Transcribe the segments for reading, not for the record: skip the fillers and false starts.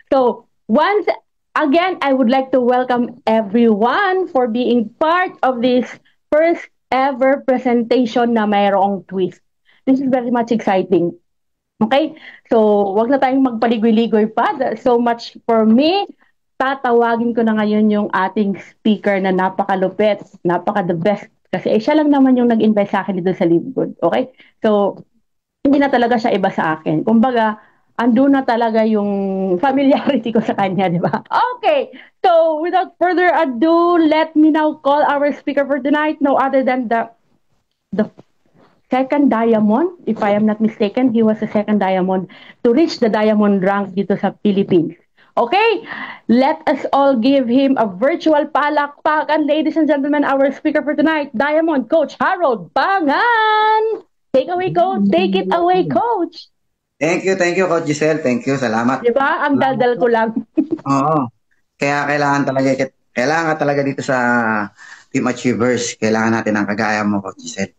So, once again, I would like to welcome everyone for being part of this first ever presentation na mayroong twist. This is very much exciting. Okay? So, wag na tayong magpaligoy-ligoy pa. That's so much for me. Tatawagin ko na ngayon yung ating speaker na napakalupit, napaka-the best. Kasi siya lang naman yung nag-invite sa akin dito sa Live Good. Okay? So, hindi na talaga siya iba sa akin. Kumbaga, ando na talaga yung familiarity ko sa kanya, di ba? Okay, so without further ado, let me now call our speaker for tonight, no other than the second diamond, if I am not mistaken, he was the second diamond to reach the diamond rank dito sa Philippines. Okay, let us all give him a virtual palakpakan, ladies and gentlemen, our speaker for tonight, Diamond Coach Harold Pangan. Take away, Coach. Take it away, Coach. Thank you, Coach Giselle. Thank you, salamat. Diba? Ang daldal ko lang. Oo. Kaya kailangan talaga dito sa Team Achievers, kailangan natin ang kagaya mo, Coach Giselle.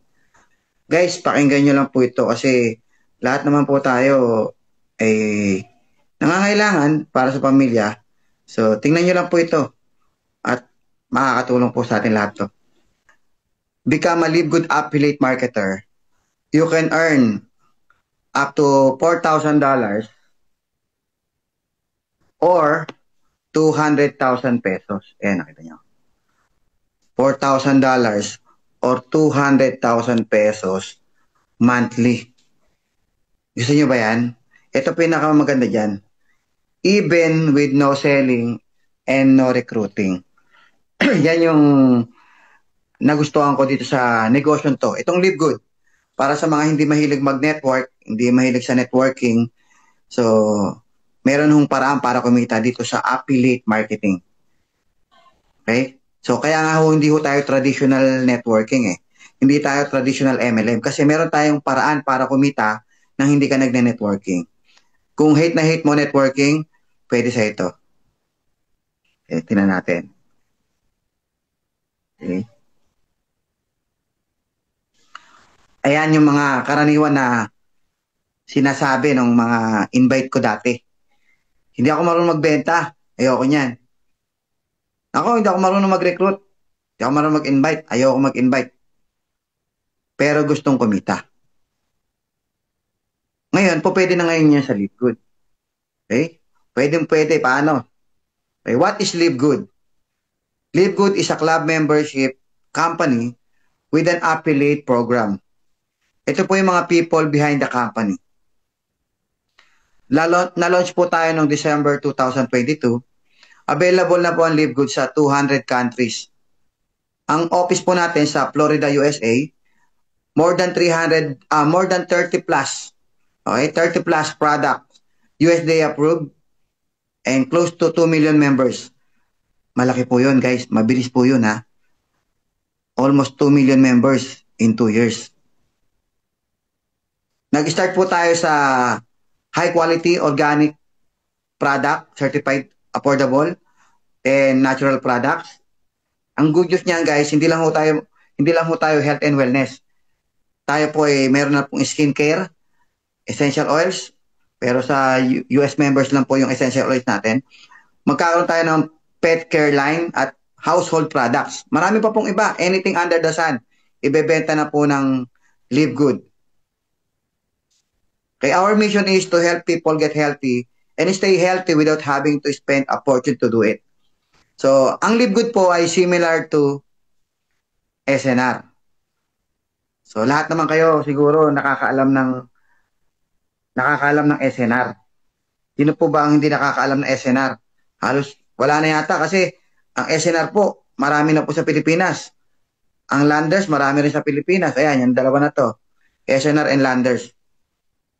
Guys, pakinggan nyo lang po ito kasi lahat naman po tayo ay nangangailangan para sa pamilya. So, tingnan nyo lang po ito at makakatulong po sa atin lahat to. Become a Live Good Affiliate Marketer. You can earn up to $4,000 or 200,000 pesos. Ayan, nakita nyo. $4,000 or 200,000 pesos monthly. Gusto nyo ba yan? Ito pinakamaganda dyan. Even with no selling and no recruiting. Yan yung nagustuhan ko dito sa negosyo to. Itong Live Good. Para sa mga hindi mahilig mag-network, hindi mahilig sa networking. So, meron hong paraan para kumita dito sa affiliate marketing. Okay? So, kaya nga ho, hindi ho tayo traditional networking eh. Hindi tayo traditional MLM. Kasi meron tayong paraan para kumita nang hindi ka nagne-networking. Kung hate na hate mo networking, pwede sa ito. Okay, tingnan natin. Okay. Ayan yung mga karaniwan na sinasabi ng mga invite ko dati. Hindi ako marunong magbenta. Ayoko niyan. Ako, hindi ako marunong mag-recruit. Hindi ako marunong mag-invite. Ayoko mag-invite. Pero gustong kumita. Ngayon, po pwede na ngayon yan sa Live Good. Okay? Pwede. Paano? Okay, what is Live Good? Live Good is a club membership company with an affiliate program. Ito po yung mga people behind the company. Na-launch po tayo noong December 2022. Available na po ang Live Good sa 200 countries. Ang office po natin sa Florida, USA, more than 30 plus. Okay, 30 plus products. USDA approved and close to 2 million members. Malaki po yun, guys. Mabilis po yun, ha. Almost 2 million members in 2 years. Nag-start po tayo sa high quality organic product, certified affordable and natural products. Ang good news niyan, guys, hindi lang ho tayo health and wellness. Tayo po ay meron na pong skincare, essential oils, pero sa US members lang po yung essential oils natin. Magkakaroon tayo ng pet care line at household products. Marami pa pong iba, anything under the sun. Ibebenta na po ng Live Good. Okay, our mission is to help people get healthy and stay healthy without having to spend a fortune to do it. So, ang Live Good po ay similar to SNR. So, lahat naman kayo siguro nakakaalam ng SNR. Sino po ba ang hindi nakakaalam ng SNR? Halos wala na yata kasi ang SNR po, marami na po sa Pilipinas. Ang Landers, marami rin sa Pilipinas. Ayan, yung dalawa na to. SNR and Landers.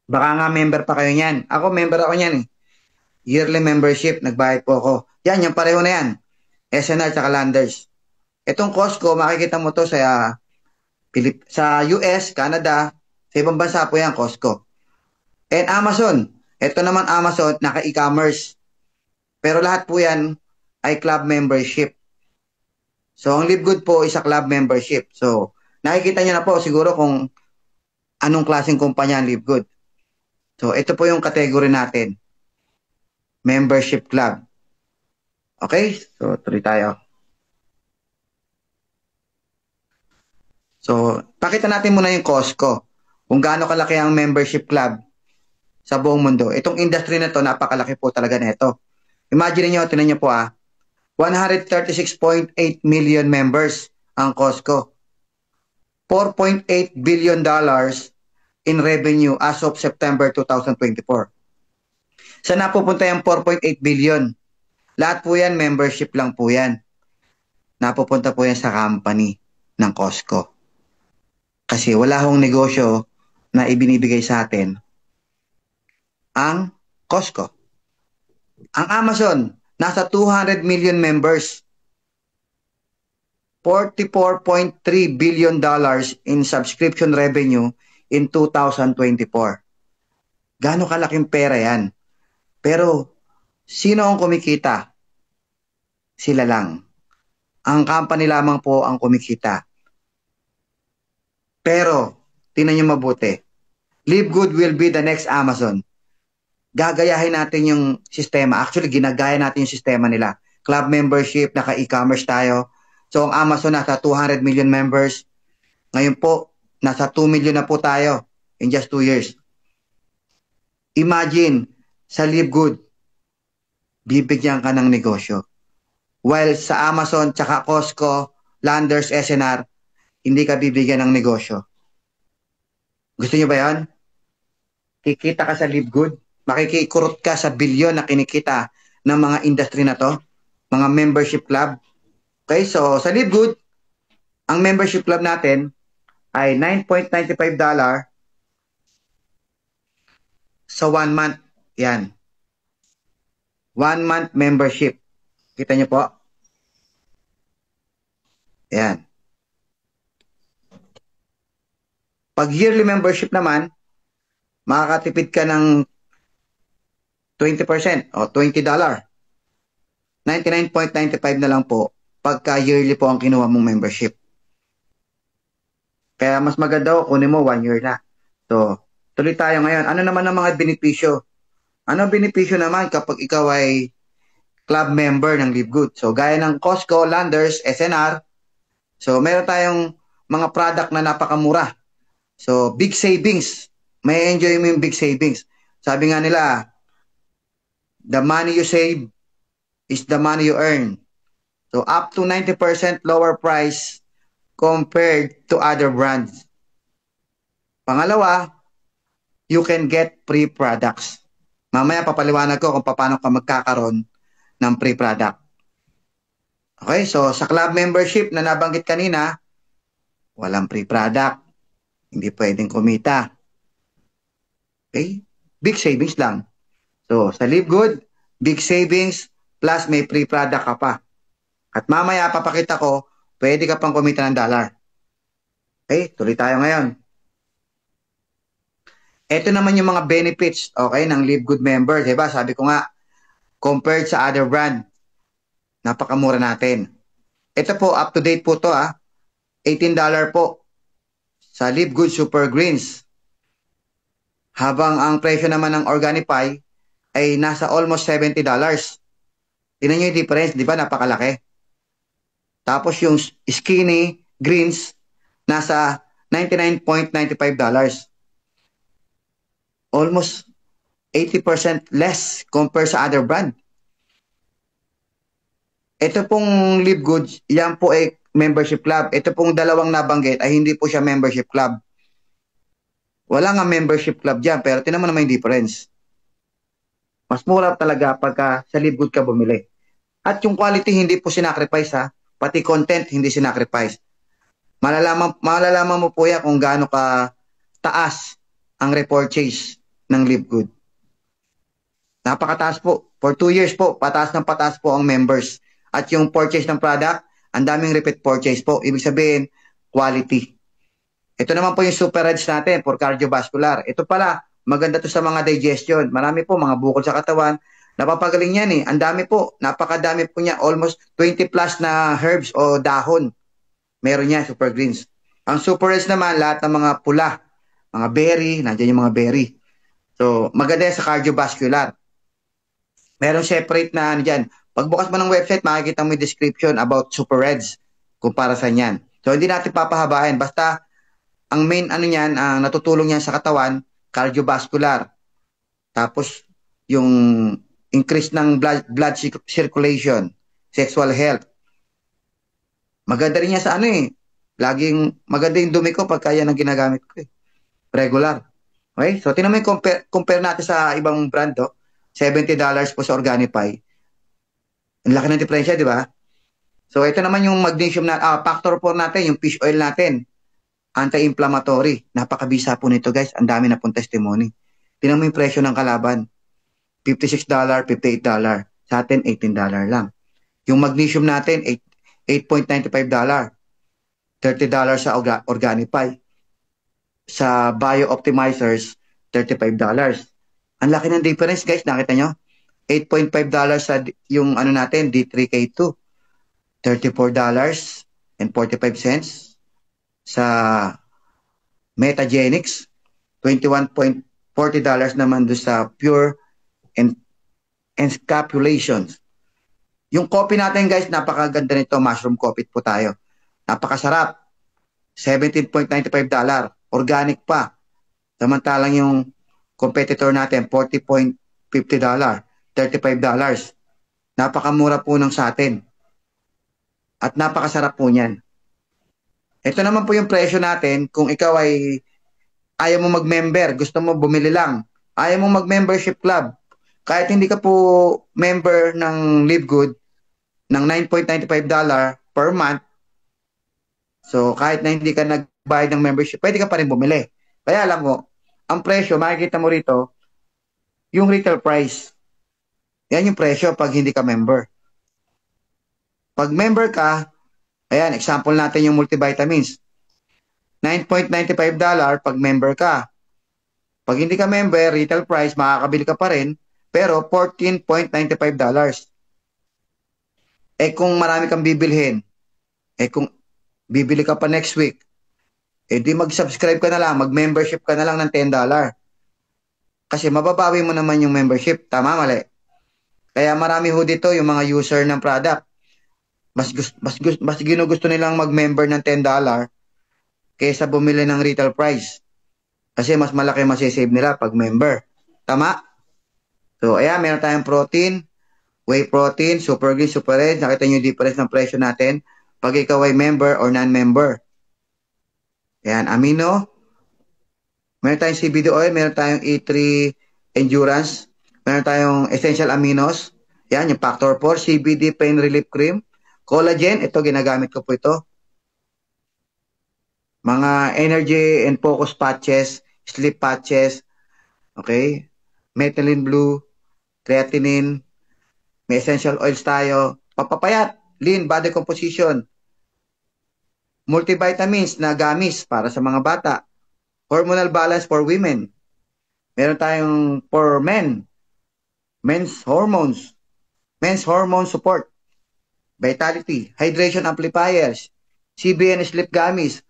Baka nga member pa kayo niyan. Ako, member ako niyan eh. Yearly membership, nagbayad po ako. Yan, yung pareho na yan. SNR at Landers. Itong Costco, makikita mo to sa US, Canada, sa ibang bansa po yan, Costco. And Amazon. Ito naman Amazon, naka-e-commerce. Pero lahat po yan ay club membership. So, ang Live Good po is a club membership. So, nakikita nyo na po siguro kung anong klaseng kumpanya ang Live Good. So, ito po yung category natin. membership club. Okay? So, tuloy tayo. So, pakita natin muna yung Costco. Kung gaano kalaki ang membership club sa buong mundo. Itong industry na to, napakalaki po talaga nito. Imagine niyo, tinan niyo po 136.8 million members ang Costco. $4.8 billion in revenue as of September 2024. Saan napupunta yung 4.8 billion? Lahat po yan, membership lang po yan. Napupunta po yan sa company ng Costco. Kasi wala hong negosyo na ibinibigay sa atin ang Costco. Ang Amazon, nasa 200 million members. $44.3 billion in subscription revenue in 2024. Gaano kalaking pera yan? Pero, sino ang kumikita? Sila lang. Ang company lamang po ang kumikita. Pero, tingnan nyo mabuti. Live Good will be the next Amazon. Gagayahin natin yung sistema. Actually, ginagaya natin yung sistema nila. Club membership, naka-e-commerce tayo. So, ang Amazon nasa 200 million members. Ngayon po, nasa 2 million na po tayo in just 2 years. Imagine, sa Live Good, bibigyan ka ng negosyo. While sa Amazon, tsaka Costco, Landers, SNR, hindi ka bibigyan ng negosyo. Gusto nyo ba yan? Kikita ka sa Live Good? Makikikurot ka sa bilyon na kinikita ng mga industry na to? Mga membership club? Okay, so sa Live Good, ang membership club natin ay $9.95 sa 1 month. Yan. 1 month membership. Kita nyo po? Yan. Pag yearly membership naman, makakatipid ka ng 20% o $20. $99.95 na lang po pagka yearly po ang kinuha mong membership. Kaya mas maganda kunin mo 1 year na. So, tuloy tayo ngayon. Ano naman ang mga benepisyo? Ano ang benepisyo naman kapag ikaw ay club member ng Live Good? So, gaya ng Costco, Landers, SNR. So, meron tayong mga product na napakamura. So, big savings. May enjoy mo yung big savings. Sabi nga nila, the money you save is the money you earn. So, up to 90% lower price compared to other brands. Pangalawa, you can get free products. Mamaya papaliwanag ko kung paano ka magkakaroon ng free product. Okay, so sa club membership na nabanggit kanina, walang free product. Hindi pwedeng kumita. Okay, big savings lang. So, sa Live Good, big savings plus may free product ka pa. At mamaya papakita ko, pwede ka pang kumita ng dollar. Okay, tuloy tayo ngayon. Ito naman yung mga benefits, okay, ng Live Good member. Diba? Sabi ko nga, compared sa other brand, napakamura natin. Ito po, up to date po to $18 po sa Live Good Super Greens. Habang ang presyo naman ng Organifi ay nasa almost $70. Tingnan nyo yung difference, di ba? Napakalaki. Tapos yung Skinny Greens, nasa $99.95. Almost 80% less compared sa other brand. Ito pong Live Good, yan po ay membership club. Ito pong dalawang nabanggit ay hindi po siya membership club. Wala nga membership club dyan, pero tinan mo naman yung difference. Mas mura talaga pagka sa Live Good ka bumili. At yung quality hindi po sinacrifice pati content hindi sinacrifice. Malalaman mo po yan kung gaano ka taas ang repurchase ng Live Good. Napakataas po. For 2 years po, pataas ng pataas po ang members. At yung purchase ng product, ang daming repeat purchase po. Ibig sabihin, quality. Ito naman po yung Super Reds natin for cardiovascular. Ito pala, maganda to sa mga digestion. Marami po, mga bukol sa katawan. Napapagaling yan eh. Ang dami po. Napakadami po niya. Almost 20 plus na herbs o dahon. Meron niya, Super Greens. Ang Super Reds naman, lahat ng mga pula. Mga berry, nandiyan yung mga berry. So, maganda yan sa cardiovascular. Meron separate na ano dyan. Pagbukas mo ng website, makikita mo yung description about Super Reds kung para sa yan. So, hindi natin papahabain. Basta, ang main ano niyan, ang natutulong niyan sa katawan, cardiovascular. Tapos, yung increase ng blood circulation, sexual health. Maganda rin niya sa ano eh. Laging maganda yung dumi ko pagka yan ang ginagamit ko eh. Regular. Okay? So, tinan mo yung compare natin sa ibang brand, oh. $70 po sa Organifi. Ang laki ng diferensya, di ba? So, ito naman yung magnesium na, factor 4 natin, yung fish oil natin. Anti-inflammatory. Napakabisa po nito, guys. Ang dami na pong testimony. Tinan mo yung presyo ng kalaban. $56, $58. Sa atin, $18 lang. Yung magnesium natin, $8.95. $30 sa Organifi. Sa Bio-Optimizers, $35. Ang laki ng difference, guys. Nakita nyo? $8.5 sa yung ano natin, D3K2. $34.45 sa Metagenics. $21.40 naman doon sa Pure Encapsulations. Yung coffee natin, guys, napakaganda nito. Mushroom coffee po tayo. Napakasarap. $17.95. Organic pa. Samantalang yung competitor natin, $40.50. $35. Napakamura po ng sa atin. At napakasarap po niyan. Ito naman po yung presyo natin kung ikaw ay ayaw mo mag-member, gusto mo bumili lang, ayaw mo mag-membership club, kahit hindi ka po member ng Live Good ng $9.95 per month, so kahit na hindi ka nagbayad ng membership, pwede ka pa rin bumili. Kaya lang mo, ang presyo, makikita mo rito, yung retail price. Yan yung presyo pag hindi ka member. Pag member ka, ayan, example natin yung multivitamins. $9.95 pag member ka. Pag hindi ka member, retail price, makakabili ka pa rin, pero $14.95. Eh kung marami kang bibilhin, eh kung bibili ka pa next week, eh di mag-subscribe ka na lang, mag-membership ka na lang ng $10. Kasi mababawi mo naman yung membership. Tama, mali? Kaya marami ho dito yung mga user ng product. Mas ginugusto nilang mag-member ng $10 kaysa bumili ng retail price. Kasi mas malaki masisave nila pag member. Tama? So, ayan, meron tayong protein, whey protein, super green, super red. Nakita nyo yung difference ng presyo natin pag ikaw ay member or non-member. Ayan, amino. Meron tayong CBD oil, meron tayong E3 endurance, meron tayong essential aminos. Ayan, yung factor 4, CBD pain relief cream. Collagen, ito ginagamit ko po ito. Mga energy and focus patches, sleep patches, okay? Methylene blue, creatinine, may essential oils tayo. Papapayat, lean body composition. Multivitamins na gamis para sa mga bata. Hormonal balance for women. Meron tayong for men. Men's hormones. Men's hormone support. Vitality, hydration amplifiers, CBN sleep gummies,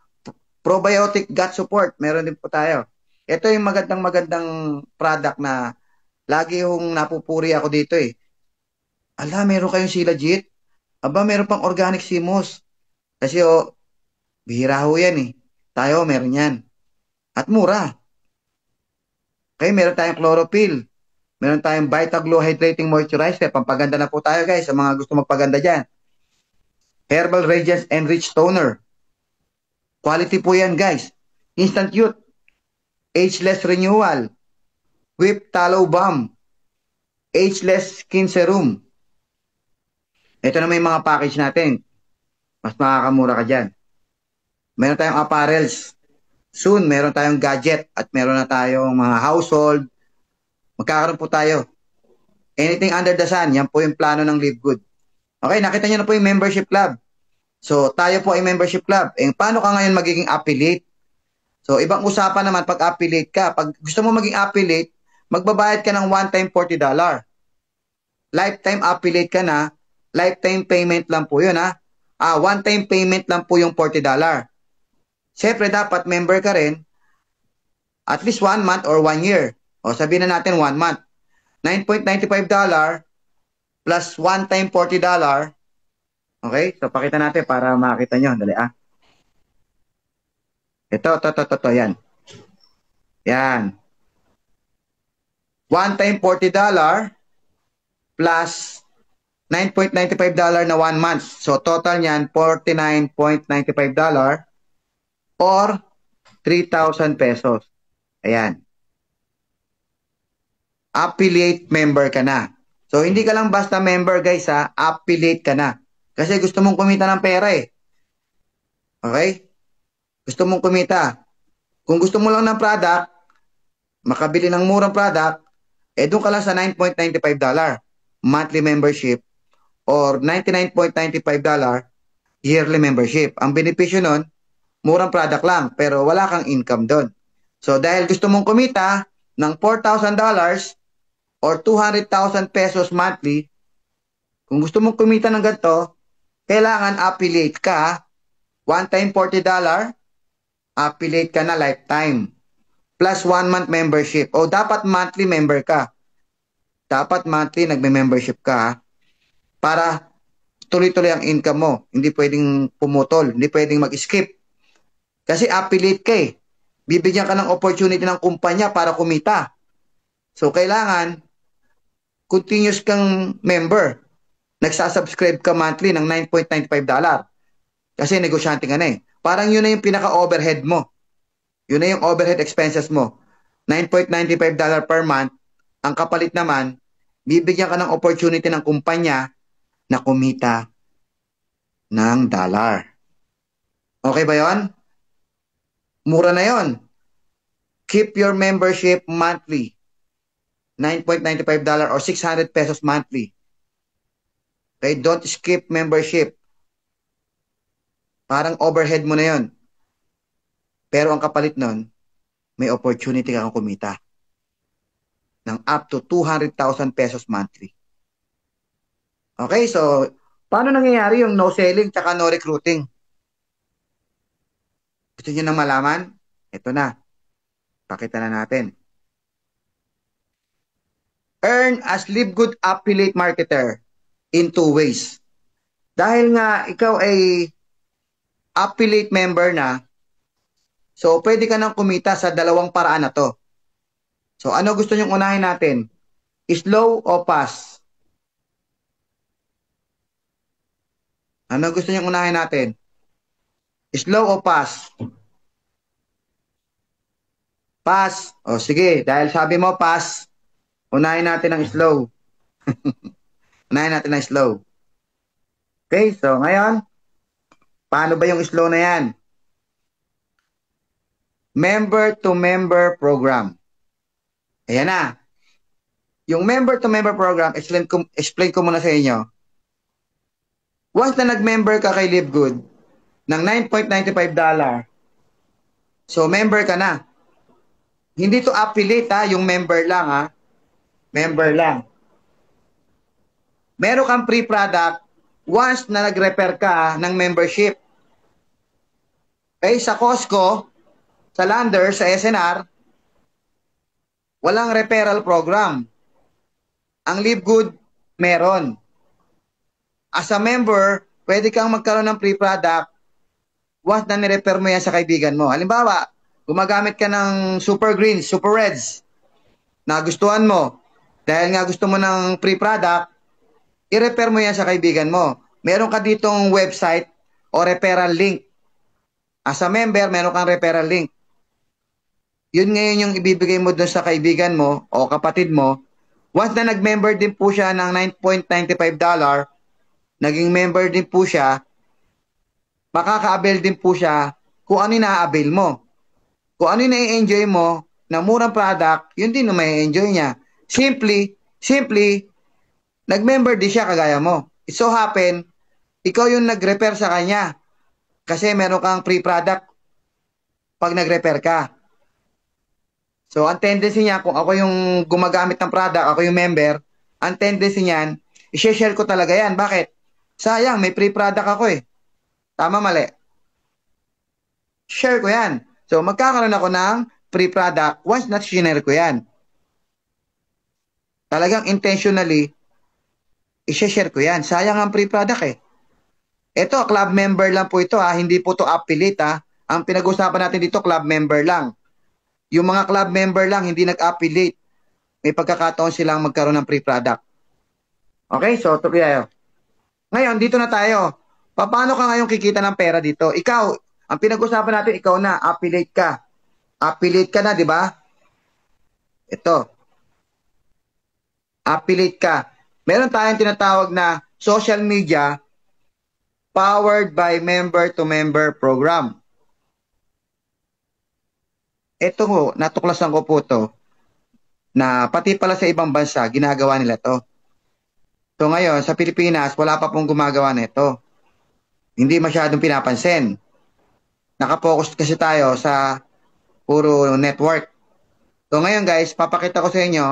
probiotic gut support, meron din po tayo. Ito yung magandang product na lagi yung napupuri ako dito eh. Ala, meron kayong Silajit? Aba, meron pang organic Simos. Kasi bihira ho yan eh. Tayo, meron yan. At mura. Okay, meron tayong chlorophyll. Meron tayong Vitaglow Hydrating Moisturizer. Pampaganda na po tayo guys sa mga gusto magpaganda dyan. Herbal Radiance Enriched Toner. Quality po yan, guys. Instant Youth. Ageless Renewal. Whip Tallow Balm. Ageless Skin Serum. Ito na may mga package natin. Mas makakamura ka dyan. Meron tayong apparels. Soon, meron tayong gadget at meron na tayong mga household. Magkakaroon po tayo. Anything under the sun, yan po yung plano ng Live Good. Okay, nakita nyo na po yung membership club. So, tayo po ay membership club. Eh, paano ka ngayon magiging affiliate? So, ibang usapan naman pag affiliate ka. Pag gusto mo maging affiliate, magbabayad ka ng one-time $40. Lifetime affiliate ka na, lifetime payment lang po yun, ha? One-time payment lang po yung $40. Siyempre, dapat member ka rin at least 1 month or 1 year. O, sabihin na natin 1 month. $9.95, plus 1 time $40. Okay? So, pakita natin para makita nyo. Dali, Ito, yan. Yan. 1 time $40 plus $9.95 na 1 month. So, total niyan, $49.95 or 3,000 pesos. Ayan. Affiliate member ka na. So, hindi ka lang basta member, guys, ha? Affiliate ka na. Kasi gusto mong kumita ng pera, eh. Okay? Gusto mong kumita. Kung gusto mo lang ng product, makabili ng murang product, doon ka lang sa $9.95 monthly membership or $99.95 yearly membership. Ang benepisyo nun, murang product lang, pero wala kang income doon. So, dahil gusto mong kumita ng $4,000 or 200,000 pesos monthly, kung gusto mong kumita ng ganito, kailangan affiliate ka. 1 time $40, affiliate ka na lifetime. Plus 1 month membership. O dapat monthly member ka. Dapat monthly nagme-membership ka para tuloy-tuloy ang income mo. Hindi pwedeng pumutol. Hindi pwedeng mag-skip. Kasi affiliate ka eh. Bibigyan ka ng opportunity ng kumpanya para kumita. So, kailangan continuous kang member. Nagsasubscribe ka monthly ng $9.95. Kasi negosyante ka na eh. Parang yun na yung pinaka-overhead mo. Yun na yung overhead expenses mo. $9.95 per month. Ang kapalit naman, bibigyan ka ng opportunity ng kumpanya na kumita ng dollar. Okay ba yon? Mura na yon. Keep your membership monthly. $9.95 or 600 pesos monthly. Okay, don't skip membership. Parang overhead mo na yon. Pero ang kapalit nun, may opportunity kang kumita ng up to 200,000 pesos monthly. Okay, so paano nangyayari yung no selling tsaka no recruiting? Gusto niyo nang malaman? Ito na. Pakita na natin. Earn as Live Good Affiliate Marketer in 2 ways. Dahil nga ikaw ay affiliate member na, so pwede ka nang kumita sa dalawang paraan na to. So ano gusto nyong unahin natin? Slow o fast? Ano gusto nyong unahin natin? Slow o fast? Fast. O sige, dahil sabi mo fast, unahin natin ang slow. Unahin natin ang slow. Okay, so ngayon, paano ba yung slow na yan? Member-to-member program. Ayan na. Yung member-to-member program, explain ko muna sa inyo. Once na nag-member ka kay Live Good ng $9.95, so member ka na. Hindi to affiliate ha, yung member lang ha. Member lang. Meron kang free product once na nag-refer ka ng membership. Okay, sa Costco, sa Lander, sa SNR, walang referral program. Ang Live Good, meron. As a member, pwede kang magkaroon ng free product once na nirefer mo yan sa kaibigan mo. Halimbawa, gumagamit ka ng Super Greens, Super Reds, na gustuhan mo. Dahil nga gusto mo ng free product, i-refer mo yan sa kaibigan mo. Meron ka ditong website o referral link. As a member, meron kang referral link. Yun ngayon yung ibibigay mo doon sa kaibigan mo o kapatid mo. Once na nag-member din po siya ng $9.95, naging member din po siya, makaka-avail din po siya kung ano yung na-avail mo. Kung ano yung na-enjoy mo na murang product, yun din yung may enjoy niya. Simply, nag-member din siya kagaya mo. It so happen, ikaw yung nag-refer sa kanya kasi meron kang free product pag nag-refer ka. So, ang tendency niya, kung ako yung gumagamit ng product, ako yung member, ang tendency niyan, i-share ko talaga yan. Bakit? Sayang, may free product ako eh. Tama, mali? Share ko yan. So, magkakaroon ako ng free product once na share ko yan. Talagang intentionally, i-share ko yan. Sayang ang free product eh. Ito, club member lang po ito ha. Hindi po to affiliate ha. Ang pinag-usapan natin dito, club member lang. Yung mga club member lang, hindi nag-affiliate. May pagkakataon silang magkaroon ng free product. Okay, so ito tayo. Ngayon, dito na tayo. Paano ka ngayon kikita ng pera dito? Ikaw, ang pinag-usapan natin, ikaw na, affiliate ka. Affiliate ka na, di ba? Ito. Affiliate ka. Meron tayong tinatawag na social media powered by member-to-member program. Ito ho, natuklasan ko po to na pati pala sa ibang bansa, ginagawa nila to. So ngayon, sa Pilipinas, wala pa pong gumagawa nito. Hindi masyadong pinapansin. Nakapokus kasi tayo sa puro network. So ngayon guys, papakita ko sa inyo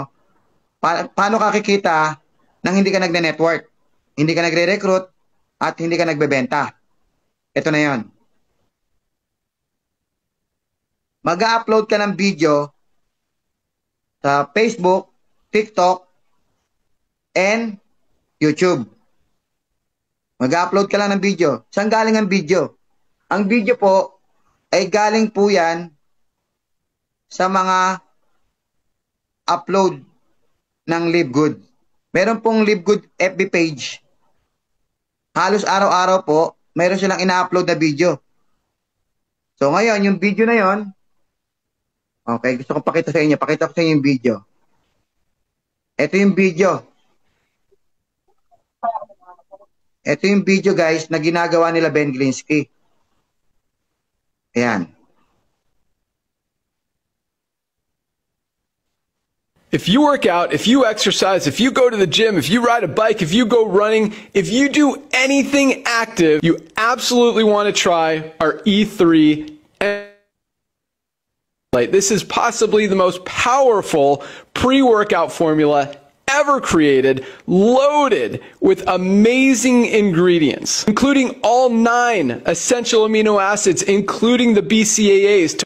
paano ka kikita nang hindi ka nagne-network, hindi ka nagre-recruit, at hindi ka nagbebenta. Ito na yon. Mag-upload ka ng video sa Facebook, TikTok, and YouTube. Mag-upload ka lang ng video. Saan galing ang video? Ang video po ay galing po yan sa mga upload ng Live Good. Meron pong Live Good FB page. Halos araw-araw po, meron silang ina-upload na video. So ngayon, yung video na yon, okay, gusto kong pakita sa inyo. Pakita ko sa inyo yung video. Ito yung video. Ito yung video guys na ginagawa nila Ben Glinsky. Ayan. If you work out, if you exercise, if you go to the gym, if you ride a bike, if you go running, if you do anything active, you absolutely want to try our E3. This is possibly the most powerful pre-workout formula ever created, loaded with amazing ingredients, including all 9 essential amino acids, including the BCAAs.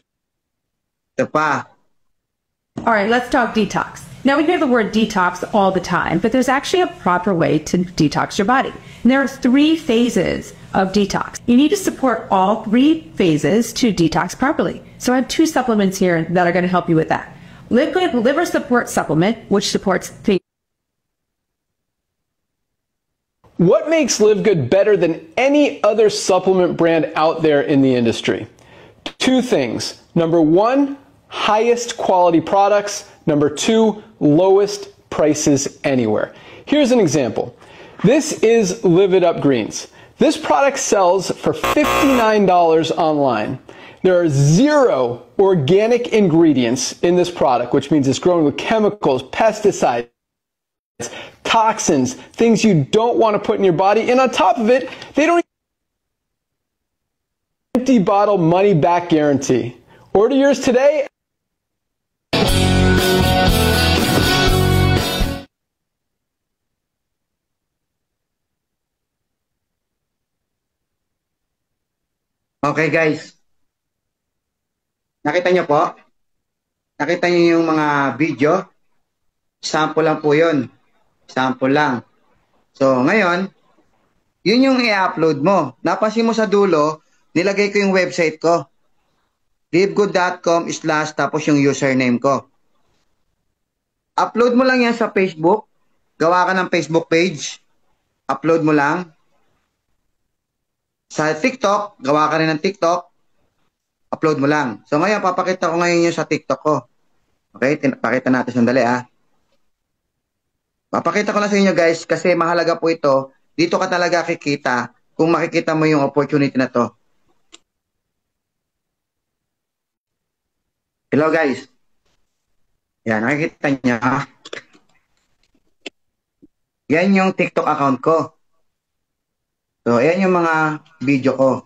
All right, let's talk detox. Now, we hear the word detox all the time, but there's actually a proper way to detox your body. And there are 3 phases of detox. You need to support all 3 phases to detox properly. So I have 2 supplements here that are going to help you with that. Liquid liver support supplement, which supports phase. What makes Live Good better than any other supplement brand out there in the industry? 2 things. Number 1, highest quality products. Number 2, lowest prices anywhere. Here's an example. This is Live It Up Greens. This product sells for $59 online. There are 0 organic ingredients in this product, which means it's grown with chemicals, pesticides, toxins, things you don't want to put in your body. And on top of it, they don't empty bottle money back guarantee. Order yours today. Okay guys, nakita nyo po? Nakita nyo yung mga video? Sample lang po yun. Sample lang. So ngayon, yun yung i-upload mo. Napansin mo sa dulo, nilagay ko yung website ko. livegood.com/ tapos yung username ko. Upload mo lang yan sa Facebook. Gawa ka ng Facebook page. Upload mo lang. Sa TikTok, gawa ka rin ng TikTok, upload mo lang. So ngayon, papakita ko ngayon yung sa TikTok ko. Okay, pakita natin sandali Papakita ko na sa inyo guys, kasi mahalaga po ito. Dito ka talaga kikita kung makikita mo yung opportunity na to. Hello guys. Yan, nakikita niya. Yan yung TikTok account ko. So, ayan yung mga video ko.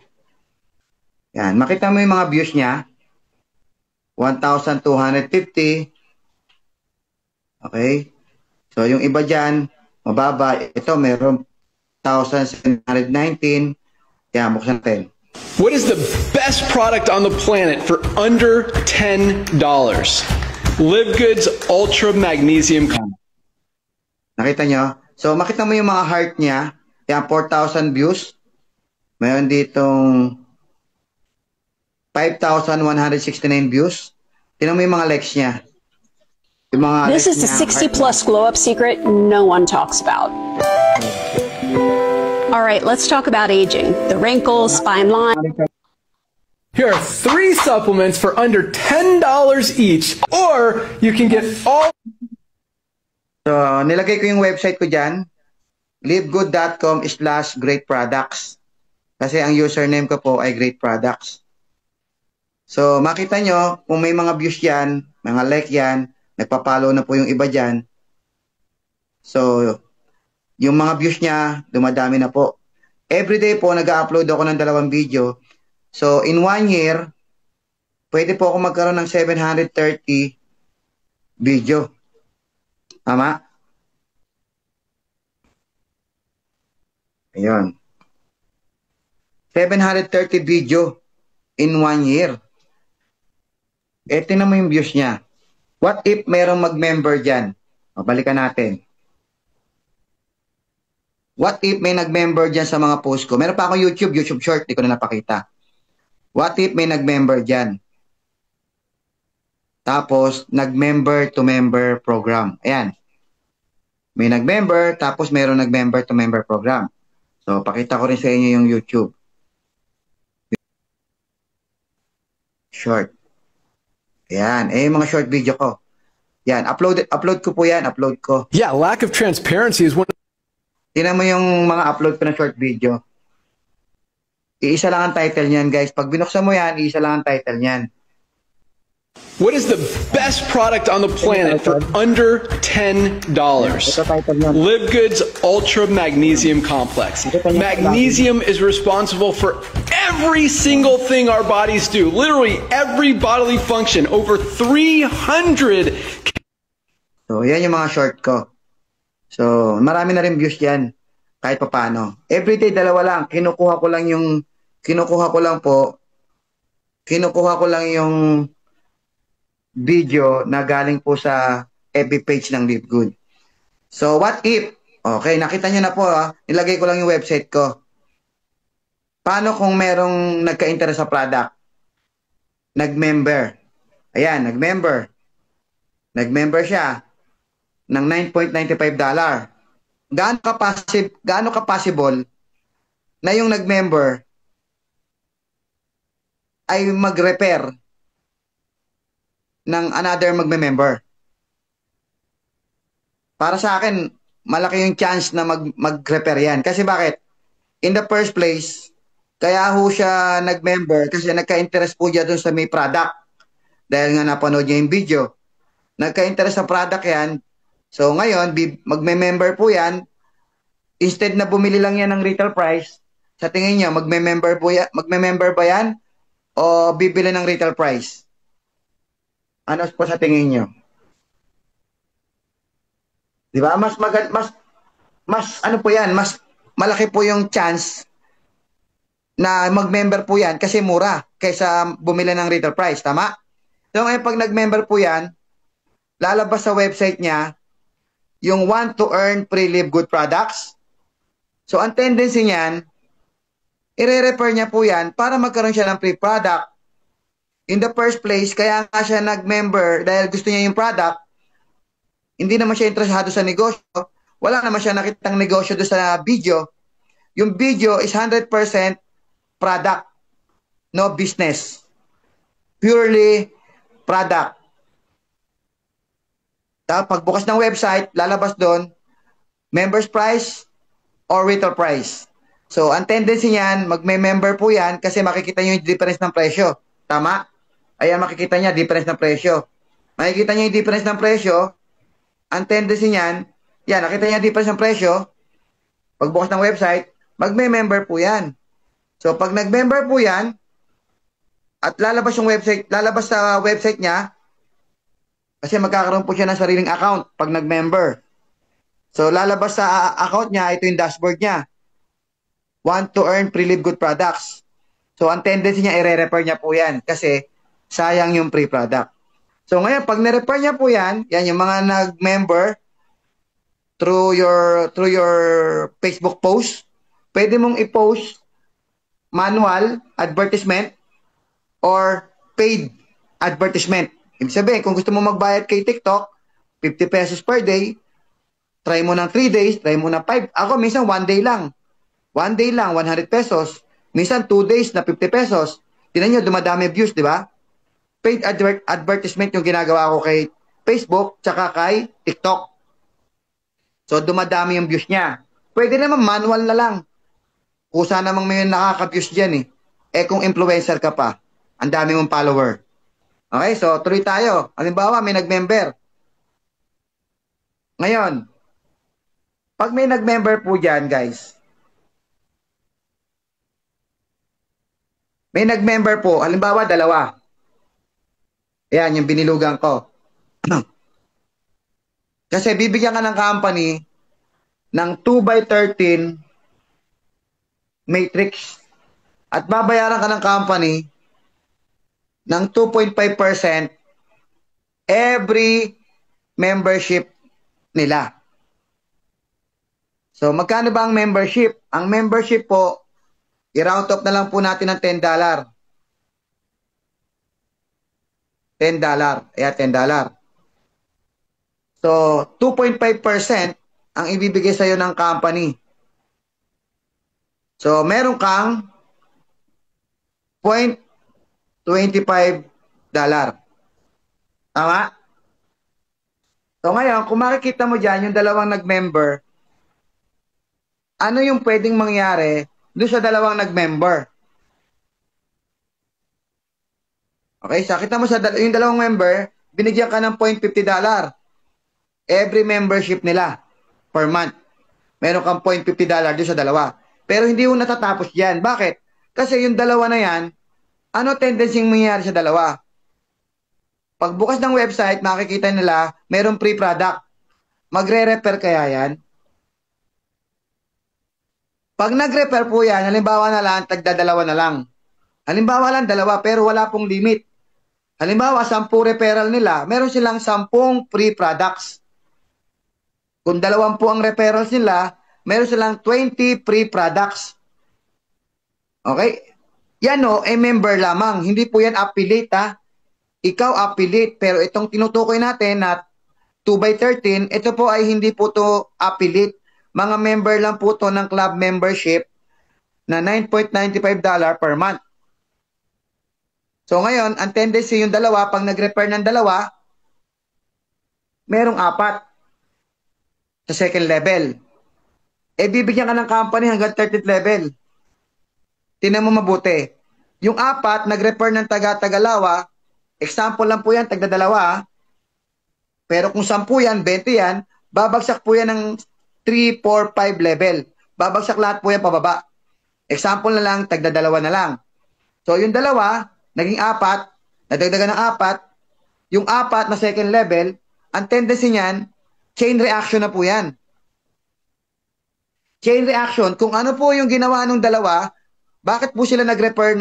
Yan. Makita mo yung mga views niya. 1,250. Okay. So, yung iba dyan, mababa. Ito, meron 1,719. Yan, buksan natin. What is the best product on the planet for under $10? Live Good's Ultra Magnesium. Nakita nyo? So, makita mo yung mga heart niya. Yan, 4,000 views. Mayroon ditong 5,169 views. Tingnan mo yung mga likes niya. Yung mga This likes is the niya, 60 plus glow up secret no one talks about. All right, let's talk about aging. The wrinkles, fine lines. Here are 3 supplements for under $10 each, or you can get all. So, nilagay ko yung website ko dyan, livegood.com/greatproducts. Kasi ang username ko po ay Great Products. So, makita nyo, kung may mga views yan, mga like yan, nagpa-follow na po yung iba dyan. So, yung mga views niya, dumadami na po. Everyday po, nag-upload ako ng 2 video. So, in 1 year, pwede po ako magkaroon ng 730 video. Tama? Ayun. 730 video in 1 year. Tingnan mo yung views niya. What if mayroong mag-member dyan? Balikan natin. What if may nag-member dyan sa mga post ko? Meron pa akong YouTube short, di ko na napakita. What if may nag-member dyan? Tapos, nag-member to member program. Ayan. May nag-member, tapos mayroong nag-member to member program. So, pakita ko rin sa inyo yung YouTube. Short. Ayan. Yung mga short video ko. Yan. Upload ko po yan. Upload ko. Yeah, lack of transparency is one. Tingnan mo yung mga upload ko na short video. Iisa lang ang title niyan, guys. Pag binuksan mo yan, iisa lang ang title niyan. What is the best product on the planet for under $10? Live Goods Ultra Magnesium Complex. Magnesium is responsible for every single thing our bodies do. Literally every bodily function. Over 300. So, yan yung mga short ko. So, marami na rin views yan. Kahit pa paano. Everyday, 2 lang. Kinukuha ko lang yung video na galing po sa FB page ng Live Good. So, what if? Okay, nakita nyo na po, nilagay ko lang yung website ko. Paano kung merong nagka-interest sa product? Nag-member. Ayan, nag-member. Nag-member siya ng $9.95. Gaano ka possible na yung nag-member ay mag-repair ng another magme-member? Para sa akin, malaki yung chance na mag-repair yan. Kasi bakit? In the first place, kaya ho siya nag-member kasi nagka-interest po siya dun sa may product. Dahil nga napanood niya yung video. Nagka-interest sa product yan. So ngayon, magme-member po yan. Instead na bumili lang yan ng retail price, sa tingin niya, magme-member ba yan? O bibili ng retail price? Ano po sa tingin nyo? Di ba? Mas ano po yan? Mas malaki po yung chance na mag-member po yan kasi mura kaysa bumili ng retail price. Tama? So ngayon pag nag-member po yan, lalabas sa website niya yung want to earn free Live Good products. So ang tendency niyan, i-refer niya po yan para magkaroon siya ng free product. In the first place, kaya nga siya nag-member dahil gusto niya yung product, hindi naman siya interesado sa negosyo, wala naman siya nakitang negosyo doon sa video. Yung video is 100% product, no business. Purely product. Tapos pagbukas ng website, lalabas doon, members price or retail price. So, ang tendency niyan, magme-member po yan kasi makikita niyo yung difference ng presyo. Tama? Ayan, makikita niya, difference ng presyo. Makikita niya yung difference ng presyo. Ang tendency niyan, yan, nakita niya difference ng presyo. Pagbukas ng website, magme-member po yan. So, pag nag-member po yan, at lalabas sa website niya, kasi magkakaroon po siya ng sariling account pag nag-member. So, lalabas sa account niya, ito yung dashboard niya. Want to earn free Live Good products. So, ang tendency niya, i-refer niya po yan kasi sayang yung free product. So, ngayon, pag na-refer niya po yan, yan yung mga nag-member, through your Facebook post. Pwede mong i-post manual advertisement or paid advertisement. Ibig sabihin, kung gusto mo magbayad kay TikTok, 50 pesos per day, try mo ng 3 days, try mo ng 5. Ako, minsan 1 day lang. 1 day lang, 100 pesos. Minsan 2 days na 50 pesos. Tingnan nyo, dumadami views, di ba? Paid advertisement yung ginagawa ko kay Facebook tsaka kay TikTok. So, dumadami yung views niya. Pwede naman manual na lang. Kusa namang may nakaka-views dyan eh. Eh kung influencer ka pa, ang dami mong follower. Okay, so tuloy tayo. Halimbawa, may nag-member. Ngayon, pag may nag-member po dyan, guys, may nag-member po, halimbawa, 2. Ayan, yung binilugan ko. Kasi bibigyan ka ng company ng 2x13 matrix at babayaran ka ng company ng 2.5% every membership nila. So, magkano ba ang membership? Ang membership po, i-round up na lang po natin ng $10. $10. Ayan, $10. So, 2.5% ang ibibigay sa'yo ng company. So, meron kang $0.25. Tama? So, ngayon, kung makikita mo dyan, yung dalawang nag-member, ano yung pwedeng mangyari doon sa dalawang nag-member? Okay, so kita mo sa yung dalawang member, binigyan ka ng $0.50 every membership nila per month. Meron kang $0.50 doon sa dalawa. Pero hindi yung natatapos yan. Bakit? Kasi yung dalawa na yan, ano tendency yung mangyayari sa dalawa? Pagbukas ng website, makikita nila, merong free product. Magre-refer kaya yan? Pag nag-refer po yan, halimbawa na lang, tagdadalawa na lang. Halimbawa lang, 2, pero wala pong limit. Halimbawa, 10 referral nila, meron silang 10 free products. Kung 20 ang referrals nila, meron silang 20 free products. Okay? Yan o, member lamang. Hindi po yan affiliate ha. Ikaw affiliate. Pero itong tinutukoy natin na 2x13, ito po ay hindi po to affiliate. Mga member lang po to ng club membership na $9.95 per month. So ngayon, ang tendency yung dalawa, pag nag-refer ng 2, merong 4 sa second level. Bibigyan ka ng company hanggang 30th level. Tingnan mo mabuti. Yung 4, nag-refer ng taga-Tagalawa, example lang po yan, tagda-2. Pero kung 10 yan, 20 yan, babagsak po yan ng 3, 4, 5 level. Babagsak lahat po yan pababa. Example na lang, tagda-2 na lang. So yung 2, naging 4, nadagdagan ng 4, yung 4 na second level, ang tendency niyan, chain reaction na po yan. Chain reaction, kung ano po yung ginawa ng 2, bakit po sila nag-refer?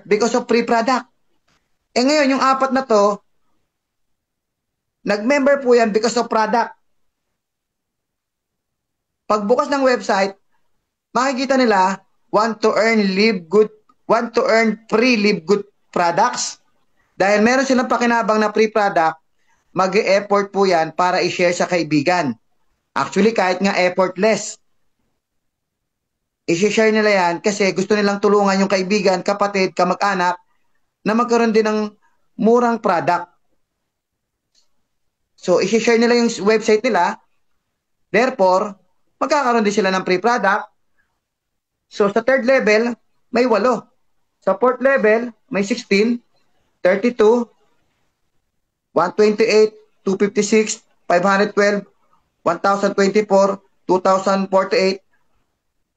Because of free product. Ngayon, yung 4 na to, nag-member po yan because of product. Pagbukas ng website, makikita nila, want to earn free live good products. Dahil meron silang pakinabang na free product, mag-e-effort po yan para i-share sa kaibigan. Actually, kahit nga effortless, i-share nila yan kasi gusto nilang tulungan yung kaibigan, kapatid, kamag-anak na magkaroon din ng murang product. So, i-share nila yung website nila. Therefore, magkakaroon din sila ng free product. So, sa 3rd level, may 8. Sa 4th level, may 16, 32, 128, 256, 512, 1,024, 2,048,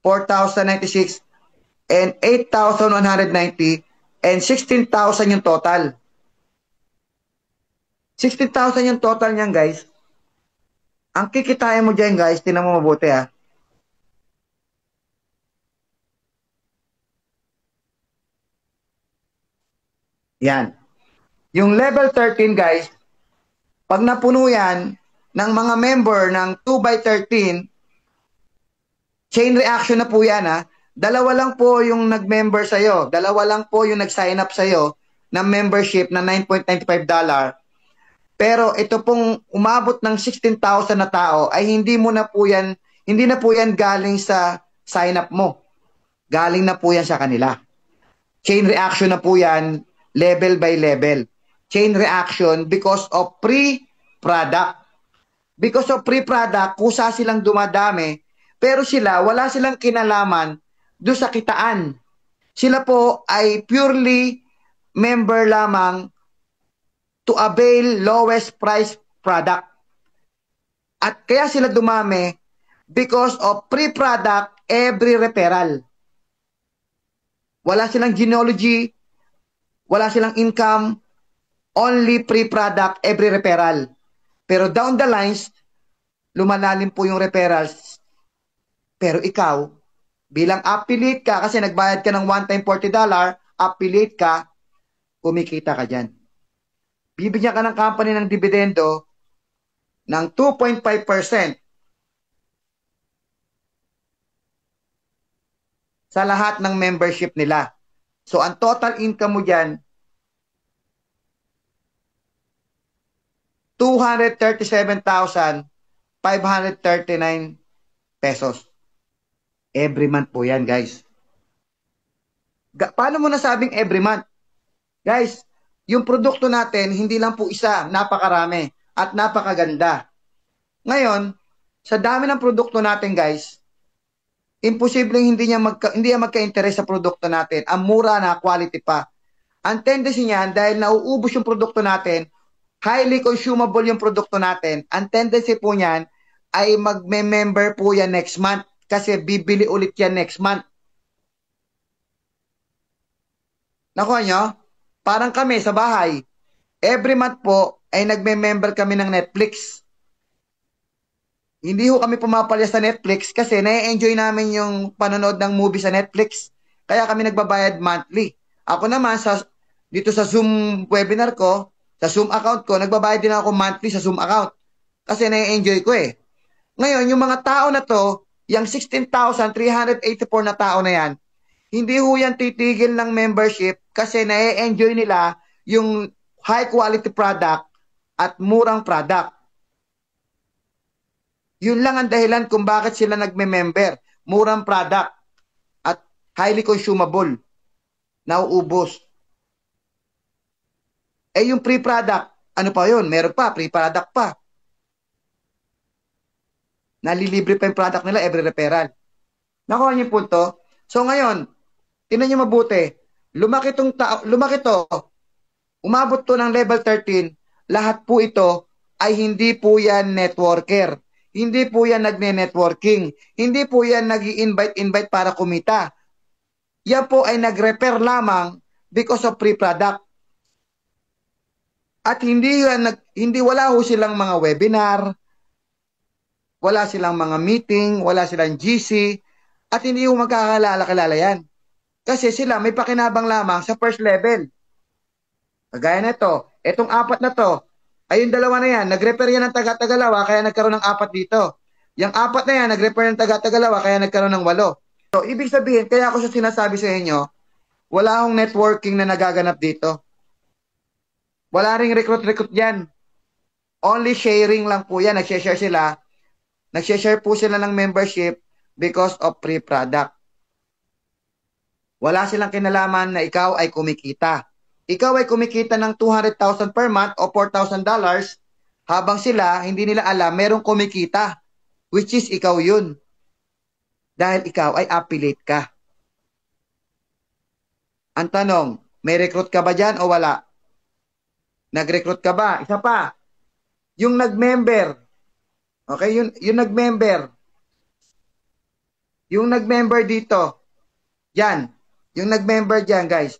4,096, and 8,190, and 16,000 yung total. 16,000 yung total niyan, guys. Ang kikitain mo dyan, guys, tinan mo mabuti, ha. Yan. Yung level 13, guys, pag napuno yan, ng mga member ng 2x13, chain reaction na po yan ha. Dalawa lang po yung nag-member sa'yo. Dalawa lang po yung nag-sign up sa'yo ng membership na $9.95. Pero ito pong umabot ng 16,000 na tao ay hindi na po yan galing sa sign up mo. Galing na po yan sa kanila. Chain reaction na po yan, level by level. Chain reaction because of pre-product. Because of pre-product, kusa silang dumadami, pero wala silang kinalaman doon sa kitaan. Sila po ay purely member lamang to avail lowest price product. At kaya sila dumami because of pre-product, every referral. Wala silang genealogy, wala silang income, only pre-product, every referral. Pero down the lines, lumalalim po yung referrals. Pero ikaw, bilang affiliate ka, kasi nagbayad ka ng one-time $40, affiliate ka, kumikita ka dyan. Bibigyan ka ng company ng dividendo ng 2.5% sa lahat ng membership nila. So, ang total income mo dyan, 237,539 pesos. Every month po yan, guys. Paano mo nasabing every month? Guys, yung produkto natin, hindi lang po isa, napakarami at napakaganda. Ngayon, sa dami ng produkto natin, guys, imposibleng hindi niya magka-interest sa produkto natin. Ang mura na, quality pa. Ang tendency niyan, dahil nauubos yung produkto natin, highly consumable yung produkto natin, ang tendency po niyan ay magme-member po yan next month kasi bibili ulit yan next month. Nakuha nyo? Parang kami sa bahay, every month po ay nagme-member kami ng Netflix. Hindi ho kami pumapalya sa Netflix kasi na-enjoy namin yung panonood ng movie sa Netflix. Kaya kami nagbabayad monthly. Ako naman, dito sa Zoom webinar ko, sa Zoom account ko, nagbabayad din ako monthly sa Zoom account. Kasi na-enjoy ko eh. Ngayon, yung mga tao na to, yung 16,384 na tao na yan, hindi ho yan titigil ng membership kasi na-enjoy nila yung high quality product at murang product. Yun lang ang dahilan kung bakit sila nagme-member. Murang product at highly consumable. Nauubos. Eh yung pre-product, ano pa yun? Meron pa, pre-product pa. Nalilibre pa yung product nila every referral. Nakuha niyo yung punto? So ngayon, tingnan niyo mabuti. Lumaki to, umabot to ng level 13, lahat po ito ay hindi po yan networker. Hindi po yan nagne-networking. Hindi po yan nag-i-invite para kumita. Yan po ay nag-refer lamang because of pre-product. At wala ho silang mga webinar, wala silang mga meeting, wala silang GC, at hindi ho magkakalala yan. Kasi sila may pakinabang lamang sa first level. Kagaya na ito, itong apat na to, ayun dalawa na yan, nag-refer yan ng taga-Tagalawa, kaya nagkaroon ng apat dito. Yung apat na yan, nag-refer ng taga-Tagalawa, kaya nagkaroon ng 8. So, ibig sabihin, kaya ako siya sinasabi sa inyo, wala akong networking na nagaganap dito. Wala ring recruit yan. Only sharing lang po yan. Nag-share sila. Nag-share po sila ng membership because of free product. Wala silang kinalaman na ikaw ay kumikita. Ikaw ay kumikita ng 200,000 per month o $4,000 habang sila, hindi nila alam, merong kumikita. Which is ikaw yun. Dahil ikaw ay affiliate ka. Ang tanong, may recruit ka ba dyan o wala? Nag-recruit ka ba? Isa pa, yung nag-member. Okay, yung nag-member. Yung nag-member dito. Yan. Yung nag-member dyan, guys.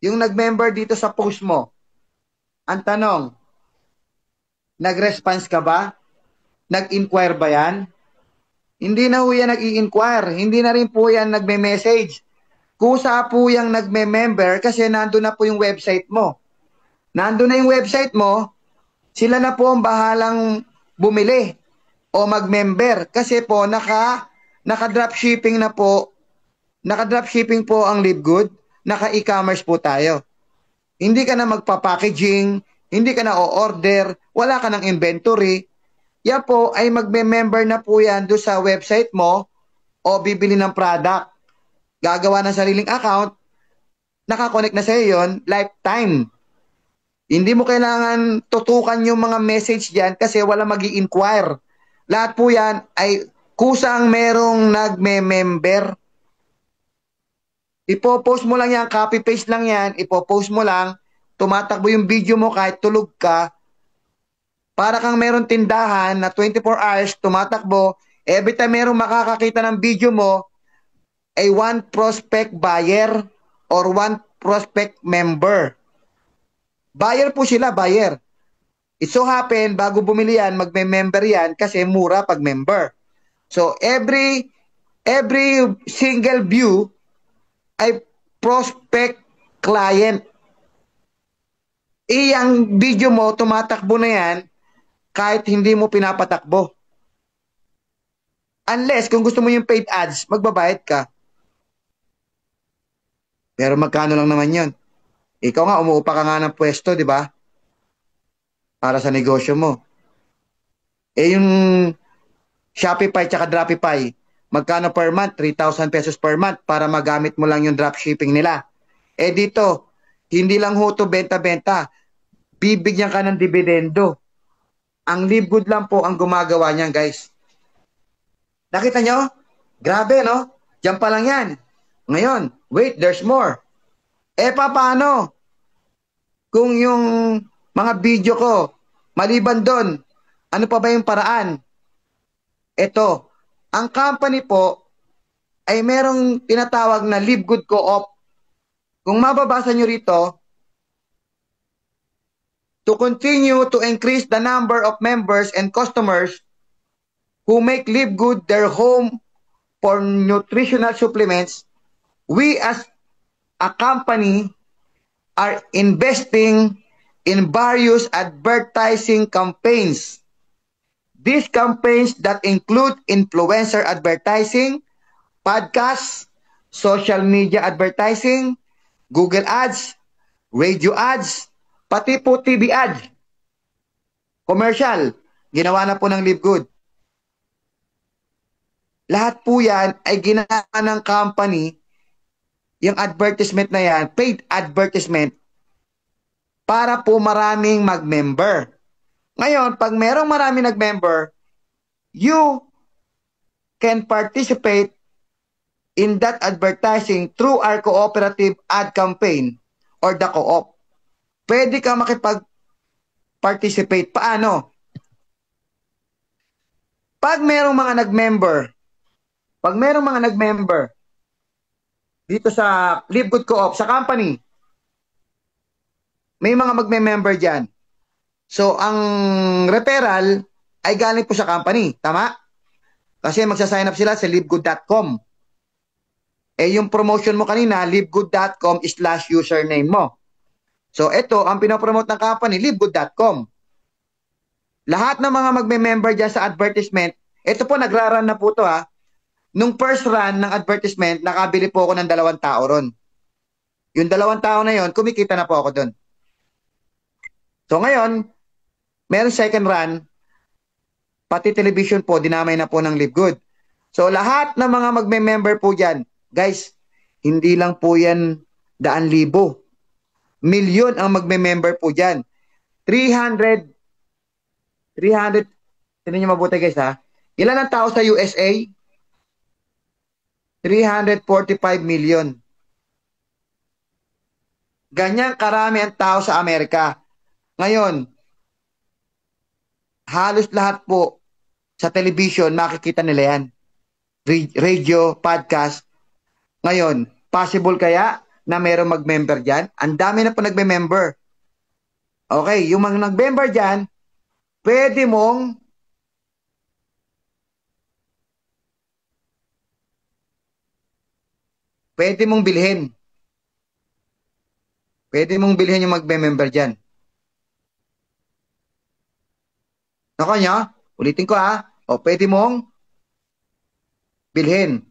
Yung nag-member dito sa post mo. Ang tanong, nag-response ka ba? Nag-inquire ba yan? Hindi na po yan nag-i-inquire. Hindi na rin po yan nagme-message. Kusa po yung nagme-member kasi nandun na po yung website mo. Nandun na yung website mo, sila na po ang bahalang bumili o mag-member kasi po naka-dropshipping na po. Naka-dropshipping po ang Livegood, naka-e-commerce po tayo. Hindi ka na magpa-packaging, hindi ka na o-order, wala ka ng inventory. Yan po ay magme-member na po yan doon sa website mo o bibili ng product. Gagawa ng sariling account, nakakonect na sa iyo yun, lifetime. Hindi mo kailangan tutukan yung mga message diyan kasi wala magi-inquire. Lahat po yan ay kusang merong nagme-member. Ipo-post mo lang yan, copy-paste lang yan, ipo-post mo lang, tumatakbo yung video mo kahit tulog ka, para kang merong tindahan na 24 hours, tumatakbo, every time merong makakakita ng video mo, ay one prospect buyer or one prospect member. Buyer po sila, buyer. It so happen, bago bumili yan, magme-member yan kasi mura pag member. So, every single view ay prospect client. Iyang video mo, tumatakbo na yan kahit hindi mo pinapatakbo. Unless, kung gusto mo yung paid ads, magbabayad ka. Pero magkano lang naman yun? Ikaw nga, umuupa ka nga ng pwesto, di ba? Para sa negosyo mo. Eh yung Shopify tsaka Dropify, magkano per month? 3,000 pesos per month para magamit mo lang yung dropshipping nila. Eh dito, hindi lang ho to benta-benta. Bibigyan ka ng dividendo. Ang Livegood lang po ang gumagawa niyan, guys. Nakita nyo? Grabe, no? Diyan pa lang yan. Ngayon, wait, there's more. Eh, paano? Kung yung mga video ko, maliban doon, ano pa ba yung paraan? Ito, ang company po ay merong tinatawag na Livegood Co-op. Kung mababasa nyo rito, to continue to increase the number of members and customers who make Livegood their home for nutritional supplements, we as a company are investing in various advertising campaigns. These campaigns that include influencer advertising, podcasts, social media advertising, Google Ads, radio ads, pati po TV ads. Commercial, ginawa na po ng Livegood. Lahat po yan ay ginawa ng company, yung advertisement na yan, paid advertisement, para po maraming mag-member. Ngayon, pag merong marami nag-member, you can participate in that advertising through our cooperative ad campaign or the co-op. Pwede ka makipag-participate. Paano? Pag merong mga nag-member dito sa Livegood Co-op, sa company, may mga magme-member dyan. So, ang referral ay galing po sa company. Tama? Kasi magsasign up sila sa livegood.com. Eh, yung promotion mo kanina, livegood.com/username mo. So, ito, ang pinopromote ng company, livegood.com. Lahat ng mga magme-member dyan sa advertisement, ito po, nagra-run na po to ha. Nung first run ng advertisement, nakabili po ako ng 2 tao ron. Yung 2 tao na yon, kumikita na po ako doon. So, ngayon, meron second run, pati television po, dinamay na po ng Livegood. So, lahat ng mga magme-member po dyan, guys, hindi lang po yan 100,000. Milyon ang magme-member po dyan. 300, tignan nyo mabuti guys ha. Ilan ang tao sa USA? 345 million. Ganyan karami ang tao sa Amerika. Ngayon, halos lahat po sa television, makikita nila yan. Radio, podcast. Ngayon, possible kaya na mayroong mag-member dyan? Ang dami na po nagme-member. Okay, yung mga nag-member dyan, pwede mong bilhin. Pwede mong bilhin yung mag-member dyan. Nako nyo, ulitin ko ha. O pwede mong bilhin.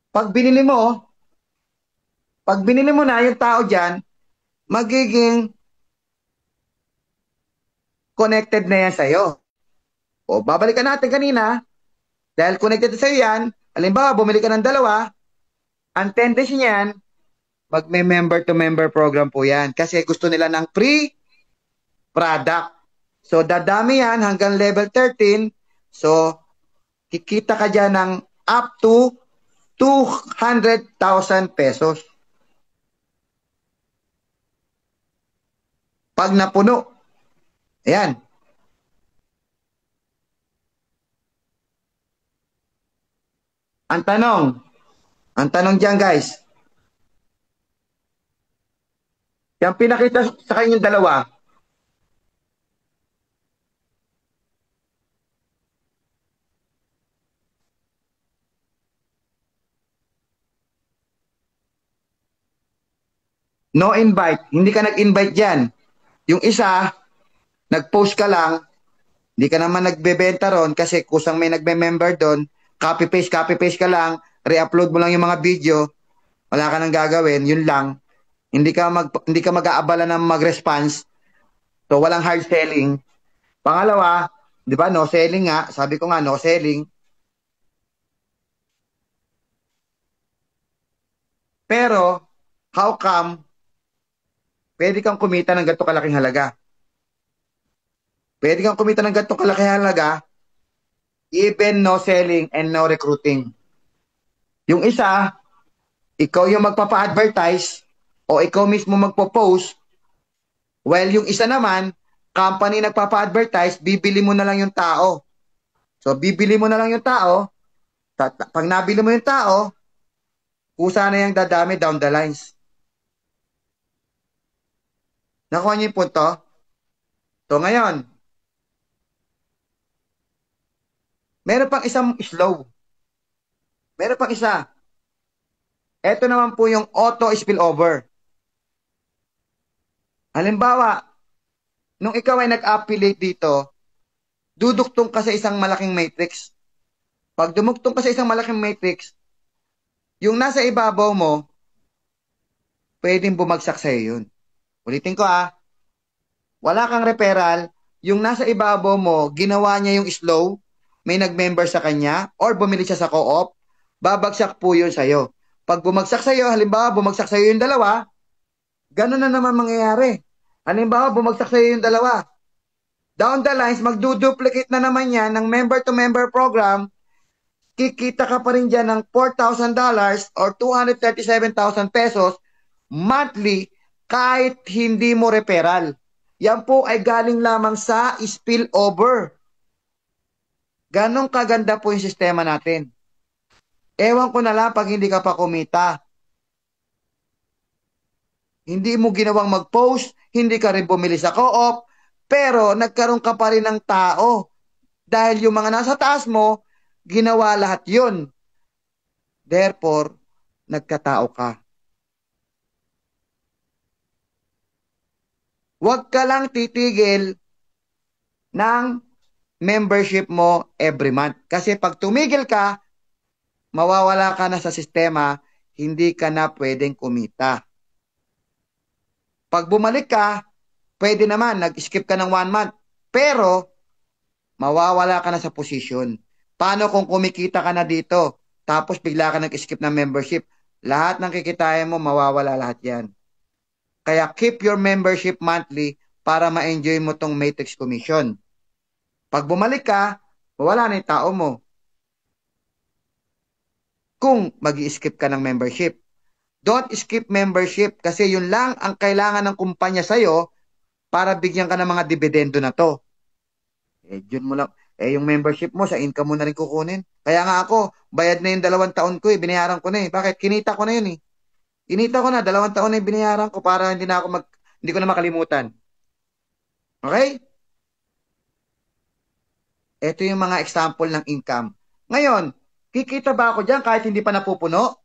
Pag binili mo na yung tao dyan, magiging connected na yan sa'yo. O babalikan natin kanina, dahil connected sa'yo yan, halimbawa, bumili ka ng dalawa, ang tendency niyan, magme-member to member program po yan. Kasi gusto nila ng free product. So, dadami yan hanggang level 13. So, kikita ka dyan ng up to 200,000 pesos. Pag napuno. Ayan. Ang tanong dyan guys, yung pinakita sa kanyang dalawa, no invite, hindi ka nag-invite dyan. Yung isa, nag-post ka lang, hindi ka naman nagbebenta ron kasi kusang may nagbe-member doon, copy-paste ka lang, re-upload mo lang yung mga video, wala ka nang gagawin, yun lang. Hindi ka mag-aabala ng mag-response. So, walang hard selling. Pangalawa, di ba, no selling nga. Sabi ko nga, no selling. Pero, how come pwede kang kumita ng ganito kalaking halaga? Pwede kang kumita ng ganito kalaking halaga even no selling and no recruiting. Yung isa, ikaw yung magpapa-advertise o ikaw mismo magpo-post, while yung isa naman, company nagpapa-advertise, bibili mo na lang yung tao. So, bibili mo na lang yung tao, pag nabili mo yung tao, kusa na yung dadami down the lines. Nakuha niyo yung punto? So, ngayon, meron pang isang slow. Meron pang isa. Ito naman po yung auto spillover. Halimbawa, nung ikaw ay nag-affiliate dito, duduktong ka sa isang malaking matrix. Pag dumuktong ka sa isang malaking matrix, yung nasa ibabaw mo, pwedeng bumagsak sa'yo yun. Ulitin ko wala kang referral, yung nasa ibabaw mo, ginawa niya yung slow, may nag-member sa kanya, or bumili siya sa co-op, babagsak po yun sa'yo. Pag bumagsak sa'yo, halimbawa, bumagsak sa'yo yung dalawa, ganun na naman mangyayari. Halimbawa, bumagsak sa'yo yung dalawa. Down the lines, magduduplicate na naman yan ng member-to-member program, kikita ka pa rin dyan ng $4,000 or 237,000 pesos monthly kahit hindi mo referral. Yan po ay galing lamang sa spillover. Ganon kaganda po yung sistema natin. Ewan ko na lang pag hindi ka pa kumita. Hindi mo ginawang mag-post, hindi ka rin bumili sa co-op, pero nagkaroon ka pa rin ng tao. Dahil yung mga nasa taas mo, ginawa lahat yun. Therefore, nagkatao ka. Huwag ka lang titigil ng membership mo every month. Kasi pag tumigil ka, mawawala ka na sa sistema, hindi ka na pwedeng kumita. Pag bumalik ka, pwede naman, nag-skip ka ng 1 month. Pero, mawawala ka na sa position. Paano kung kumikita ka na dito, tapos bigla ka nag-skip ng membership? Lahat ng kikitain mo, mawawala lahat yan. Kaya keep your membership monthly para ma-enjoy mo tong matrix commission. Pag bumalik ka, mawala na yung tao mo. Kung mag-i-skip ka ng membership. Don't skip membership kasi yun lang ang kailangan ng kumpanya sa'yo para bigyan ka ng mga dividendo na to. Yun mo lang. Yung membership mo, sa income mo na rin kukunin. Kaya nga ako, bayad na yung 2 taon ko binayaran ko na Bakit? Kinita ko na yun Kinita ko na, 2 taon na yung binayaran ko para hindi ko na makalimutan. Okay? Ito yung mga example ng income. Ngayon, kikita ba ako dyan kahit hindi pa napupuno?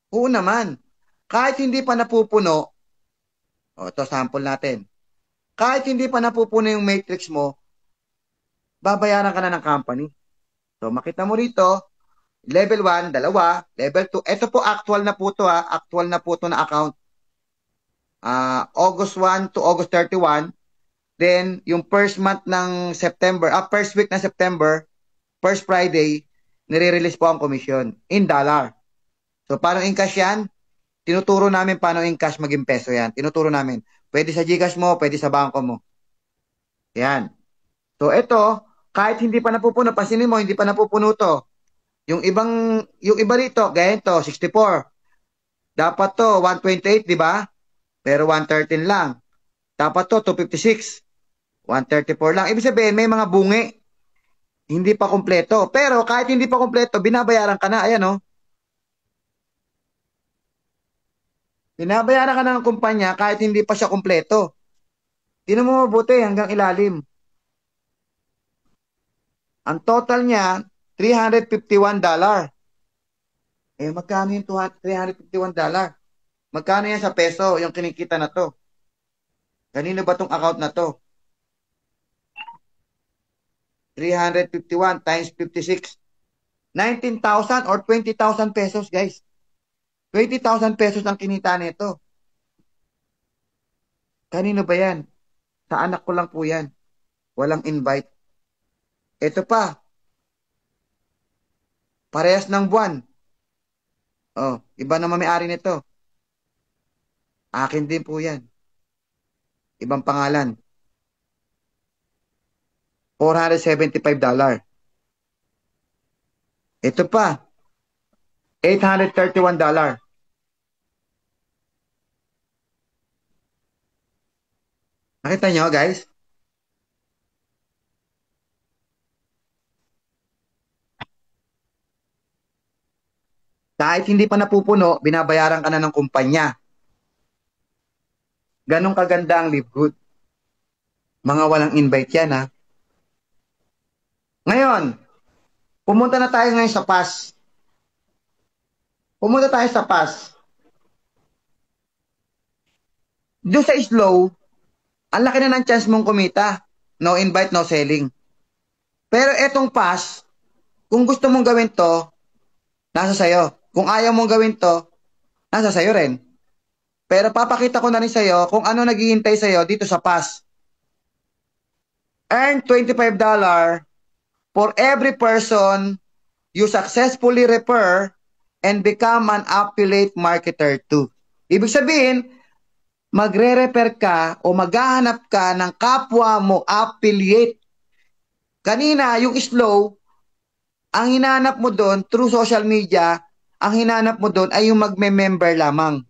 Oo naman. Kahit hindi pa napupuno, O, ito sample natin. Kahit hindi pa napupuno yung matrix mo, babayaran ka na ng company. So, makita mo rito, level 1, dalawa, level 2. Ito po, actual na po to ha. Actual na po to na account. August 1 to August 31. Then, yung first month ng September, first week ng September, first Friday, nire-release po ang commission in dollar. So, paano in cash yan? Tinuturo namin paano in cash maging peso yan. Tinuturo namin. Pwede sa GCash mo, pwede sa bangko mo. Yan. So, ito, kahit hindi pa napupuno, pasinin mo, hindi pa napupuno to. Yung iba rito, ganyan to, 64. Dapat to, 128, di ba? Pero 113 lang. Dapat to, 256. 134 lang. Ibig sabihin, may mga bungi. Hindi pa kompleto. Pero kahit hindi pa kompleto, binabayaran ka na. Ayan, oh. Binabayaran ka na ng kumpanya kahit hindi pa siya kompleto. Tingnan mo mabuti hanggang ilalim. Ang total niya, $351. Magkano yung $351? Magkano yan sa peso, yung kinikita na to? Kanino ba tong account na to? 351 times 56. 19,000 or 20,000 pesos, guys. 20,000 pesos ang kinita nito. Kanino ba yan? Sa anak ko lang po yan. Walang invite. Ito pa. Parehas ng buwan. Oh, iba naman may-ari nito. Akin din po yan. Ibang pangalan. $475. Ito pa. $831. Nakita nyo, guys? Kahit hindi pa napupuno, binabayaran ka na ng kumpanya. Ganong kaganda ang Live Good. Mga walang invite yan, ha? Ngayon, pumunta na tayo ngayon sa PAS. Pumunta tayo sa PAS. Doon sa slow, ang laki na ng chance mong kumita. No invite, no selling. Pero etong PAS, kung gusto mong gawin to, nasa sayo. Kung ayaw mong gawin to, nasa sayo rin. Pero papakita ko na rin sa'yo kung ano naghihintay sa'yo dito sa PAS. Earn $25 for every person you successfully refer and become an affiliate marketer too. Ibig sabihin, magre-refer ka o maghahanap ka ng kapwa mo affiliate. Kanina, yung slow, ang hinanap mo doon through social media, ang hinanap mo doon ay yung magme-member lamang.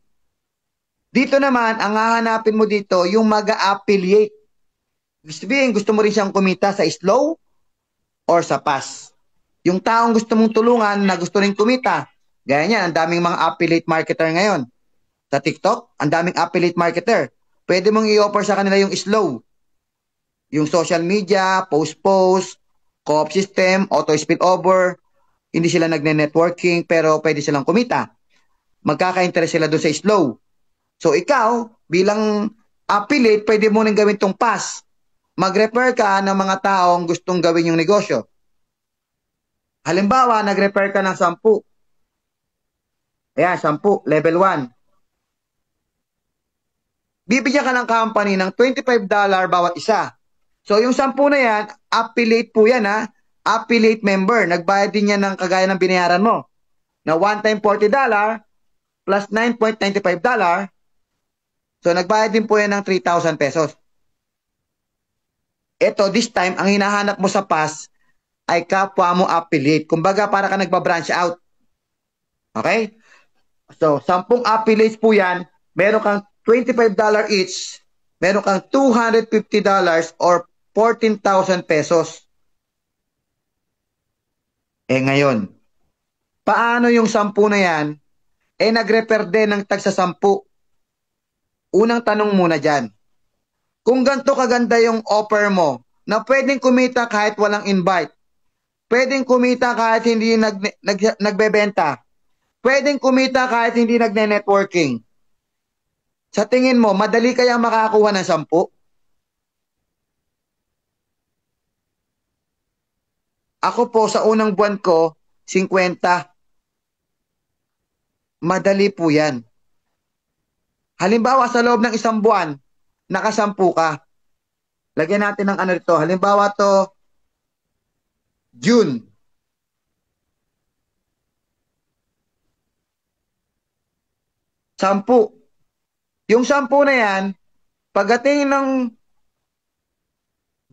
Dito naman, ang hahanapin mo dito, yung mag-affiliate. Gusto mo rin siyang kumita sa slow or sa PAS. Yung taong gusto mong tulungan na gusto rin kumita. Gaya niyan, ang daming mga affiliate marketer ngayon. Sa TikTok, ang daming affiliate marketer. Pwede mong i-offer sa kanila yung slow. Yung social media, post-post, co-op system, auto-spillover. Hindi sila nagne-networking pero pwede silang kumita. Magkaka-interest sila doon sa slow. So ikaw, bilang affiliate, pwede mo nang gawin tong PAS. Mag-refer ka ng mga taong gustong gawin yung negosyo. Halimbawa, nag-refer ka ng 10. Ayan, 10, level 1. Bibigyan ka ng company ng $25 bawat isa. So yung 10 na yan, affiliate po yan ha. Affiliate member. Nagbayad din yan ng kagaya ng binayaran mo. Na one time $40 plus $9.95. So nagbayad din po yan ng 3,000 pesos. Ito, this time, ang hinahanap mo sa PAS ay kapwa mo affiliate. Kumbaga, para ka nagba-branch out. Okay? So, 10 affiliates po yan. Meron kang $25 each. Meron kang $250 or 14,000 pesos. Ngayon, paano yung 10 na yan? Nag-refer din ng tag sa 10. Unang tanong muna dyan. Kung ganito kaganda yung offer mo, na pwedeng kumita kahit walang invite, pwedeng kumita kahit hindi nagbebenta, pwedeng kumita kahit hindi nagne-networking, Sa tingin mo, madali kaya makakuha ng 10? Ako po, sa unang buwan ko, 50. Madali po yan. Halimbawa, sa loob ng isang buwan, nakasampu ka. Lagyan natin ng ano rito. Halimbawa to, June. Sampu. Yung 10 na yan, pagdating ng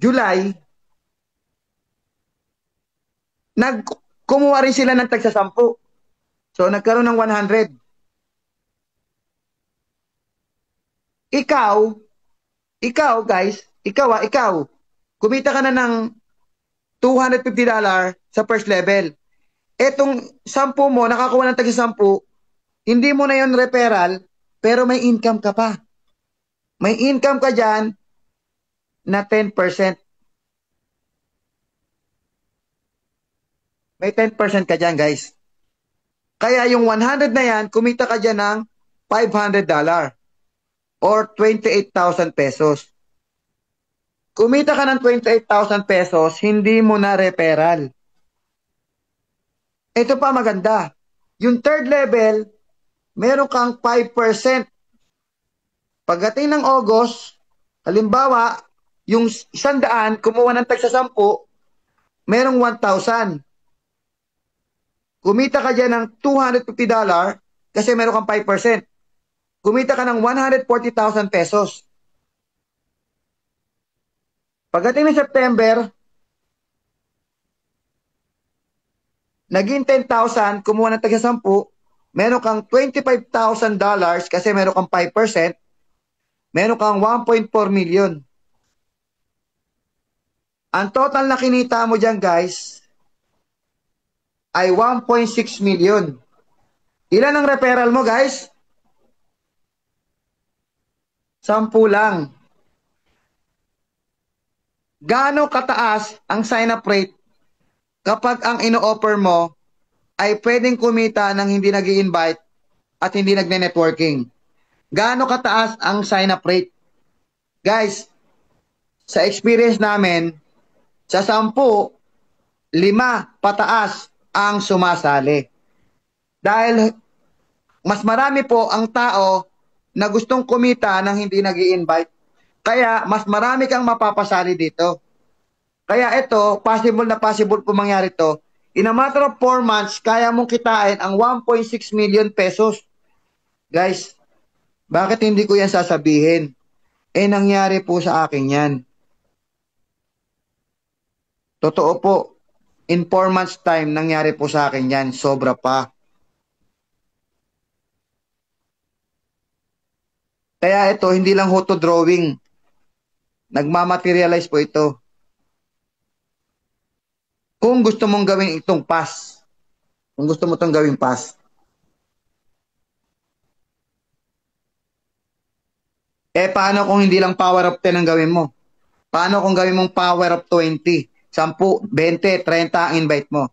July, kumuha rin sila ng tagsa 10. So, nagkaroon ng 100. Ikaw guys, ikaw, kumita ka na ng $250 sa first level. Etong 10 mo, nakakuha ng tagsa 10, hindi mo na yon referral, pero may income ka pa. May income ka dyan na 10%. May 10% ka dyan, guys. Kaya yung 100 na yan, kumita ka dyan ng $500 or 28,000 pesos. Kumita ka ng 28,000 pesos, hindi mo na referral. Ito pa maganda. Yung third level, meron kang 5%. Pagdating ng August, halimbawa, yung 100, kumuha ng tagsa 10, merong 1,000. Kumita ka dyan ng $250 kasi meron kang 5%. Kumita ka ng 140,000 pesos. Pagdating ng September, naging 10,000, kumuha ng tagsa 10, meron kang $25,000 kasi meron kang 5%, meron kang 1.4 million. Ang total na kinita mo dyan, guys, ay 1.6 million. Ilan ang referral mo, guys? 10 lang. Gaano kataas ang sign-up rate kapag ang ino-offer mo ay pwedeng kumita ng hindi nag-i-invite at hindi nagne-networking? Gaano kataas ang sign-up rate? Guys, sa experience namin, sa 10, 5 pataas ang sumasali. Dahil mas marami po ang tao na gustong kumita ng hindi nag-i-invite. Kaya mas marami kang mapapasali dito. Kaya ito, possible po mangyari to. In a matter of 4 months, kaya mong kitain ang 1.6 million pesos. Guys, bakit hindi ko yan sasabihin? Nangyari po sa akin yan. Totoo po. In 4 months time, nangyari po sa akin yan. Sobra pa. Kaya ito, hindi lang photo drawing. Nagmamaterialize po ito. Kung gusto mong gawin itong pass, kung gusto mo itong gawing pass, paano kung hindi lang power of 10 ang gawin mo? Paano kung gawin mong power of 20? 10, 20, 30 ang invite mo.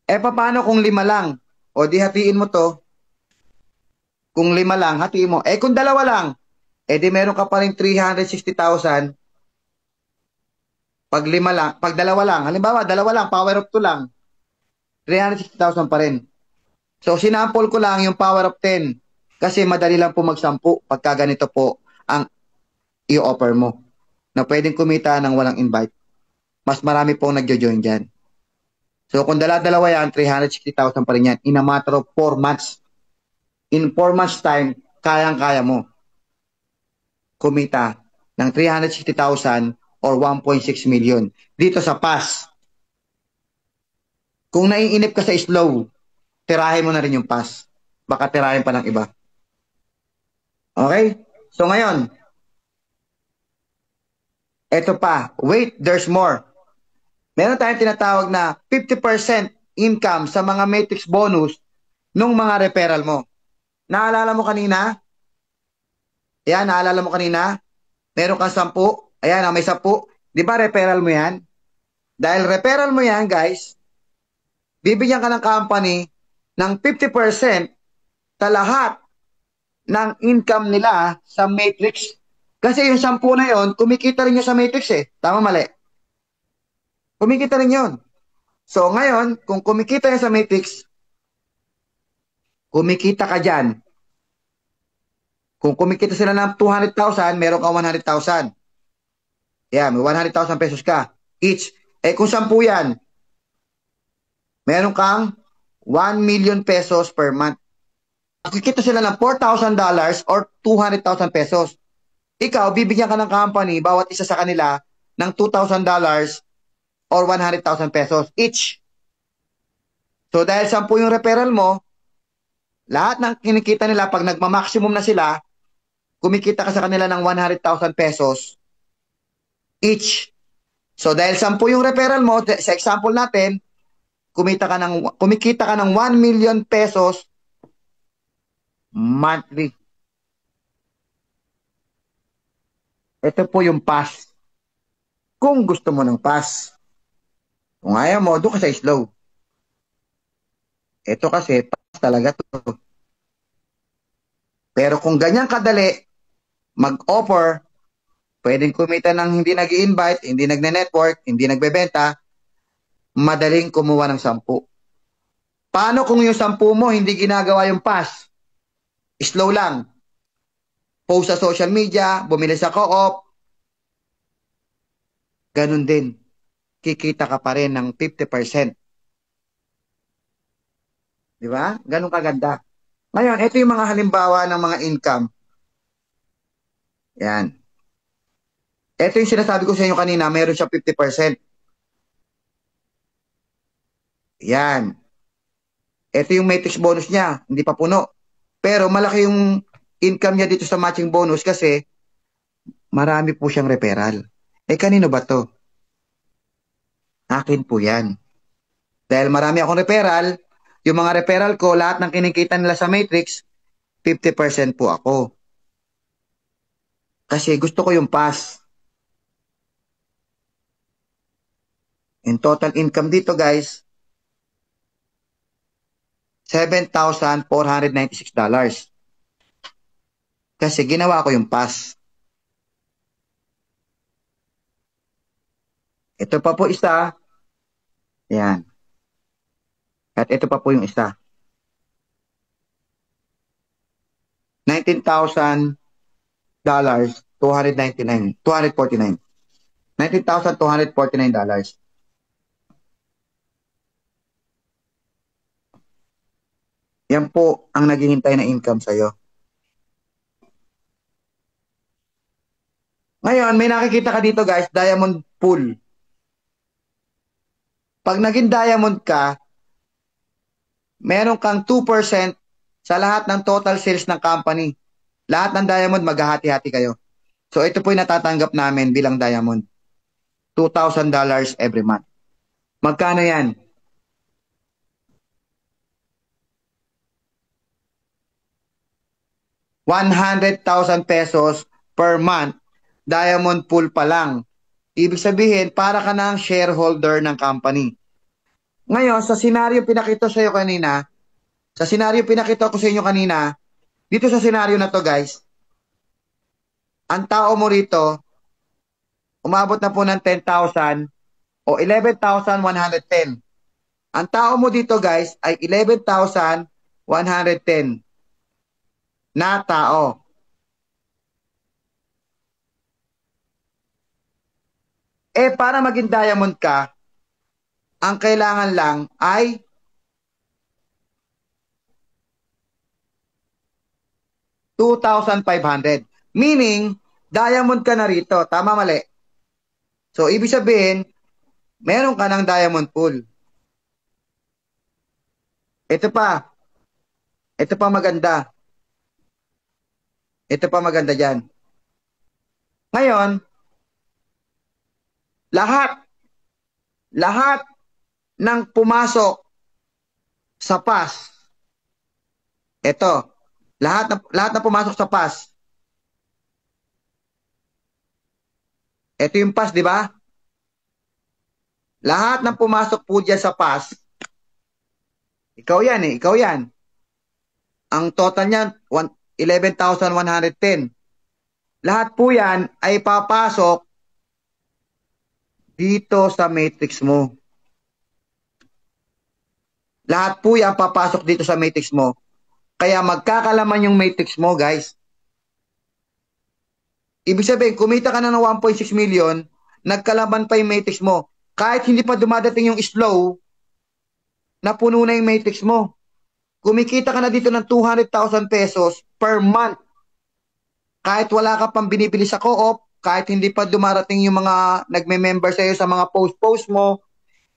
Paano kung 5 lang? O di hatiin mo to. Kung 5 lang, hatiin mo. Kung 2 lang, di meron ka pa rin 360,000. Pag 5 lang, pag 2 lang, halimbawa 2 lang, power of 2 lang, 360,000 pa rin. So, sinample ko lang yung power of 10 kasi madali lang po mag-10 pagka ganito po ang i-offer mo na pwedeng kumita ng walang invite. Mas marami pong nagjo-join dyan. So, kung dala-dalawa yan, 360,000 pa rin yan in a matter of 4 months. In 4 months time, kayang-kaya mo kumita ng 360,000 or 1.6 million dito sa pass. Kung naiinip ka sa slow, tirahin mo na rin yung pass. Baka tirahin pa ng iba. Okay? So ngayon, eto pa. Wait, there's more. Meron tayong tinatawag na 50% income sa mga matrix bonus nung mga referral mo. Naalala mo kanina? Ayan, naalala mo kanina? Meron kang 10. Ayan, may 10. Di ba referral mo yan? Dahil referral mo yan, guys, bibigyan ka ng company ng 50% sa lahat ng income nila sa matrix. Kasi yung 10 na yon, kumikita rin yun sa matrix eh. Tama, mali? Kumikita rin yun. So ngayon, kung kumikita yan sa matrix, kumikita ka dyan. Kung kumikita sila ng 200,000, meron ka 100,000. Yeah, may 100,000 pesos ka each. Eh kung 10 yan, meron kang 1 million pesos per month. Kikita sila ng $4,000 or 200,000 pesos. Ikaw, bibigyan ka ng company, bawat isa sa kanila, ng $2,000 or 100,000 pesos each. So dahil 10 yung referral mo, lahat ng kinikita nila, pag nagma-maximum na sila, kumikita ka sa kanila ng 100,000 pesos each. So dahil 10 yung referral mo, sa example natin, kumikita ka ng 1 million pesos monthly. Ito po yung pass. Kung gusto mo ng pass. Kung ayaw mo, doon ka sa slow. Ito kasi, pass talaga to. Pero kung ganyan kadali, mag-offer, pwedeng kumita ng hindi nag-i-invite, hindi nagne-network, hindi nagbebenta, madaling kumuha ng 10. Paano kung yung 10 mo hindi ginagawa yung pass? Slow lang. Post sa social media, bumili sa co-op. Ganun din. Kikita ka pa rin ng 50%. Di ba? Ganun kaganda. Ngayon, ito yung mga halimbawa ng mga income. Yan. Ito yung sinasabi ko sa inyo kanina, meron siya 50%. Yan. Ito yung matrix bonus niya, hindi pa puno. Pero malaki yung income niya dito sa matching bonus kasi marami po siyang referral. Eh kanino ba to? Akin po yan. Dahil marami akong referral, yung mga referral ko, lahat ng kinikita nila sa matrix, 50% po ako. Kasi gusto ko yung pass. In total income dito guys, $7,496. Kasi ginawa ko yung pass. Ito pa po isa. Yan. At ito pa po yung isa. $19,000, 249. $19,249. Yan po ang naghihintay na income sa'yo. Ngayon, may nakikita ka dito guys, diamond pool. Pag naging diamond ka, meron kang 2% sa lahat ng total sales ng company. Lahat ng diamond, maghahati-hati kayo. So ito po yung natatanggap namin bilang diamond. $2,000 every month. Magkano yan? ₱100,000 per month, diamond pool pa lang. Ibig sabihin, para ka ng shareholder ng company. Ngayon, sa senaryo pinakita ko sa inyo kanina, dito sa senaryo na to guys, ang tao mo rito, umabot na po ng 10,000 o 11,110. Ang tao mo dito guys ay 11,110. Na tao. Eh, para maging diamond ka, ang kailangan lang ay $2,500. Meaning, diamond ka na rito. Tama, mali? So, ibig sabihin, meron ka ng diamond pool. Ito pa. Ito pa maganda. Ito pa maganda dyan. Ngayon, lahat ng pumasok sa pass, ito, lahat na pumasok sa pass, ito yung pass, di ba? Lahat ng pumasok po dyan sa pass, ikaw yan. Ang total niyan, 11,110. Lahat po yan ay papasok dito sa matrix mo. Lahat po yan papasok dito sa matrix mo. Kaya magkakalaman yung matrix mo, guys. Ibig sabihin, kumita ka na ng 1.6 million, nagkalaman pa yung matrix mo. Kahit hindi pa dumadating yung slow, napuno na yung matrix mo. Kumikita ka na dito ng 200,000 pesos per month. Kahit wala ka pang binibili sa co-op, kahit hindi pa dumarating yung mga nagme-member sa iyo sa mga post-post mo,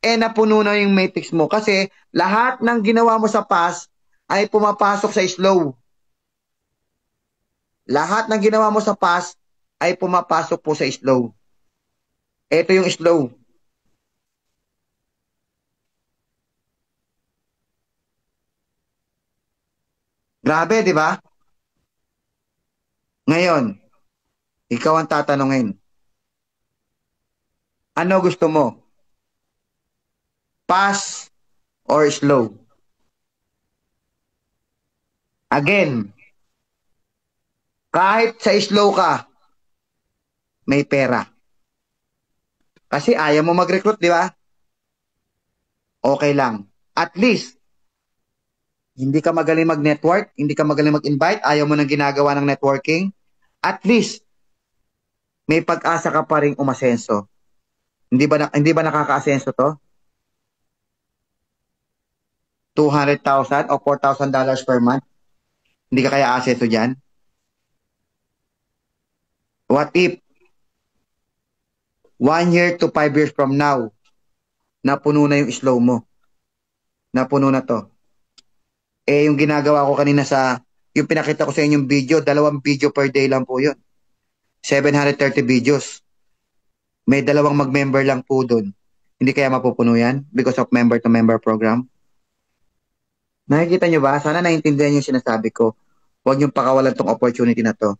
napuno na yung matrix mo. Kasi lahat ng ginawa mo sa past ay pumapasok sa slow. Lahat ng ginawa mo sa past ay pumapasok po sa slow. Ito yung slow. Grabe, di ba? Ngayon, ikaw ang tatanungin. Ano gusto mo? Fast or slow? Again, kahit sa slow ka, may pera. Kasi ayaw mo mag-recruit, di ba? Okay lang. At least, hindi ka magaling mag-network, hindi ka magaling mag-invite, ayaw mo nang ginagawa ng networking, at least, may pag-asa ka pa rin umasenso. Hindi ba nakaka-asenso to? 200,000 o $4,000 per month? Hindi ka kaya asenso dyan? What if 1 year to 5 years from now, napuno na yung slow mo? Napuno na to. Yung ginagawa ko kanina yung pinakita ko sa inyong video, 2 video per day lang po yun. 730 videos. May 2 mag-member lang po dun. Hindi kaya mapupuno yan because of member-to-member program? Nakikita nyo ba? Sana naintindihan yung sinasabi ko. Huwag niyong pakawalan tong opportunity na to.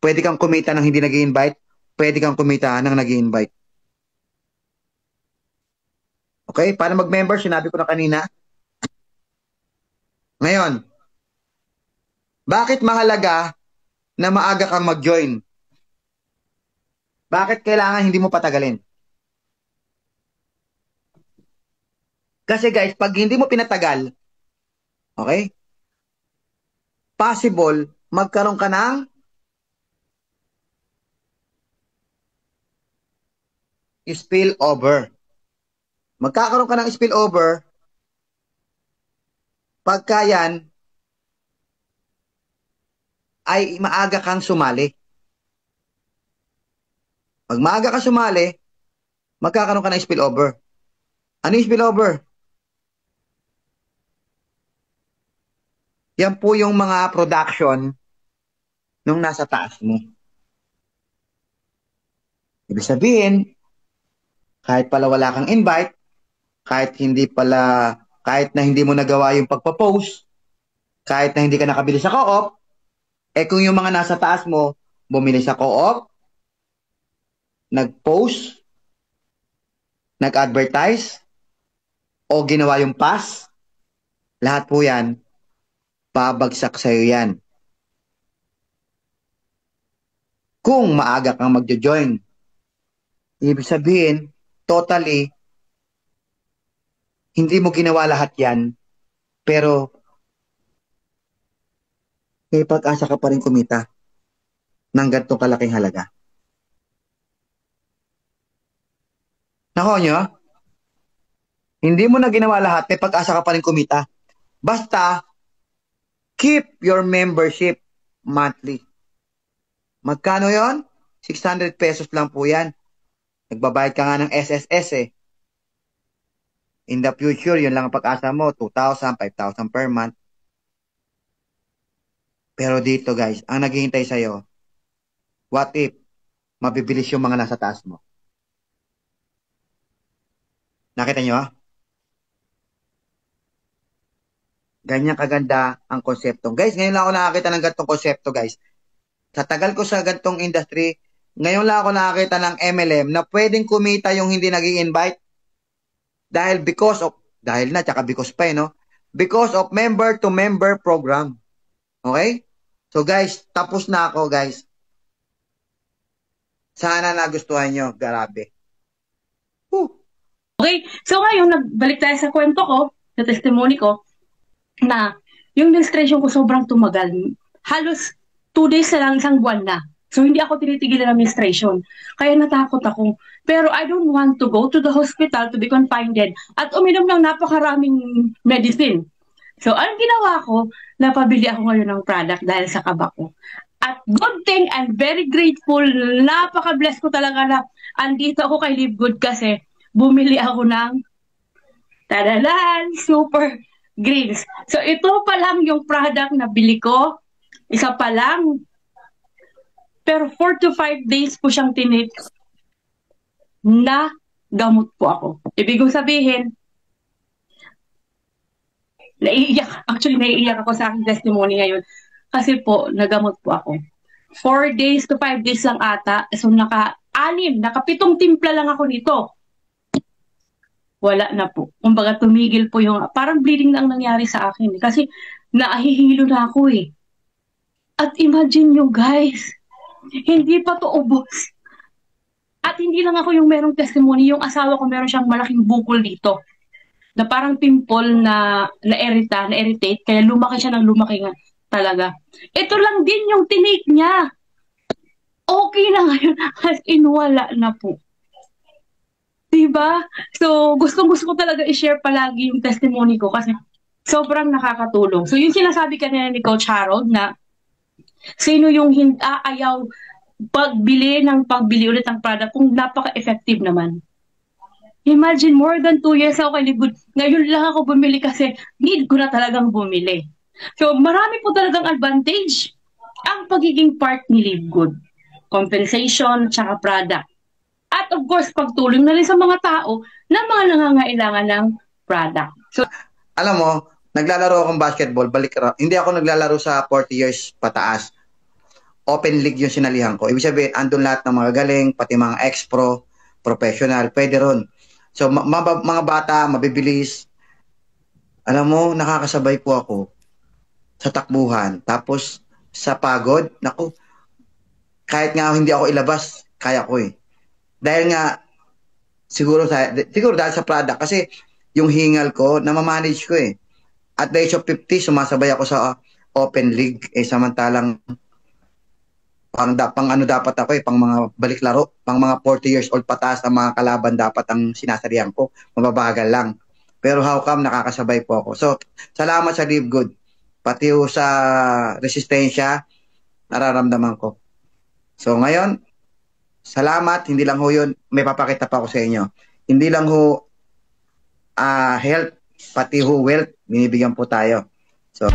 Pwede kang kumita ng hindi nag-i-invite, pwede kang kumita ng nag-i-invite. Okay? Para mag-member, sinabi ko na kanina. Ngayon, bakit mahalaga na maaga kang mag-join? Bakit kailangan hindi mo patagalin? Kasi guys, pag hindi mo pinatagal, okay? Possible, magkaroon ka ng spillover. Magkakaroon ka ng spillover pagka yan ay maaga kang sumali. Pag maaga ka sumali, magkakaroon ka ng spillover. Ano yung spillover? Yan po yung mga production nung nasa taas mo. Ibig sabihin, kahit pala wala kang invite, kahit na hindi mo nagawa yung pagpa-post, kahit na hindi ka nakabili sa co-op, kung yung mga nasa taas mo, bumili sa co-op, nag-post, nag-advertise, o ginawa yung pass, lahat po yan, babagsak sa'yo yan. Kung maaga kang magjo-join, ibig sabihin, totally, hindi mo ginawa lahat yan, pero may pag-asa ka pa rin kumita ng ganitong kalaking halaga. Nako nyo, hindi mo na ginawa lahat, may pag-asa ka pa rin kumita. Basta, keep your membership monthly. Magkano yon? 600 pesos lang po yan. Nagbabayad ka nga ng SSS eh. In the future, yun lang ang pag-asa mo, 2,000, 5,000 per month. Pero dito guys, ang naghihintay sa'yo, what if mabibilis yung mga nasa taas mo? Nakita nyo? Ganyan kaganda ang konsepto. Guys, ngayon lang ako nakakita ng gantong konsepto guys. Sa tagal ko sa gantong industry, ngayon lang ako nakakita ng MLM na pwedeng kumita yung hindi nag-i-invite. Dahil because of member-to-member program. Okay? So guys, tapos na ako guys. Sana nagustuhan nyo. Grabe. Okay, so ngayon, nagbalik tayo sa kwento ko, sa testimony ko, na yung menstruation ko sobrang tumagal. Halos 2 days na lang, isang buwan na. So, hindi ako tinitigil ng menstruation. Kaya natakot ako. Pero I don't want to go to the hospital to be confined at uminom ng napakaraming medicine. So, anong ginawa ko? Napabili ako ngayon ng product dahil sa kaba ko. At good thing, I'm very grateful. Napaka-bless ko talaga na andito ako kay Live Good kasi bumili ako ng tadalan, Super Greens. So, ito pa lang yung product na bili ko. Isa pa lang. Pero 4 to 5 days po siyang tinake na gamot po ako. Ibig sabihin, naiiyak. Actually, naiiyak ako sa aking testimony ngayon. Kasi po, nagamot po ako. 4 days to 5 days lang ata. So, naka-7 timpla lang ako nito. Wala na po. Kumbaga, tumigil po yung, parang bleeding na ang nangyari sa akin. Kasi, naahihilo na ako eh. At imagine nyo guys, hindi pa to ubos. At hindi lang ako yung merong testimony, yung asawa ko meron siyang malaking bukol dito. Na parang pimple na na-irritate, kaya lumaki siya ng lumaki nga talaga. Ito lang din yung tinake niya. Okay na ngayon, as in wala na po. Diba? So, gustong-gusto ko talaga i-share palagi yung testimony ko kasi sobrang nakakatulong. So, yung sinasabi kanina ni Coach Harold na sino yung ayaw pagbili ulit ng product kung napaka-effective naman. Imagine, more than 2 years ako kay Live Good. Ngayon lang ako bumili kasi need ko na talagang bumili. So, marami po talagang advantage ang pagiging part ni Live Good. Compensation, tsaka product. At of course, pagtulong na rin sa mga tao na mga nangangailangan ng product. So, alam mo, naglalaro akong basketball, hindi ako naglalaro sa 40 years pataas. Open league yung sinalihan ko. Ibig sabihin, andun lahat ng mga galing, pati mga ex-pro, professional, pwede ron. So, mga bata, mabibilis. Alam mo, nakakasabay po ako sa takbuhan. Tapos, sa pagod, naku, kahit nga hindi ako ilabas, kaya ko eh. Dahil nga, siguro dahil sa product, kasi yung hingal ko, namamanage ko eh. At the age of 50, sumasabay ako sa open league. Samantalang, pang ano dapat ako pang mga baliklaro, pang mga 40 years old pataas ang mga kalaban dapat ang sinasarihan ko. Mababagal lang. Pero how come nakakasabay po ako. So, salamat sa Live Good. Pati sa resistensya, nararamdaman ko. So, ngayon, salamat. Hindi lang ho yun, may papakita pa ako sa inyo. Hindi lang ho health, pati ho wealth, binibigyan po tayo. So,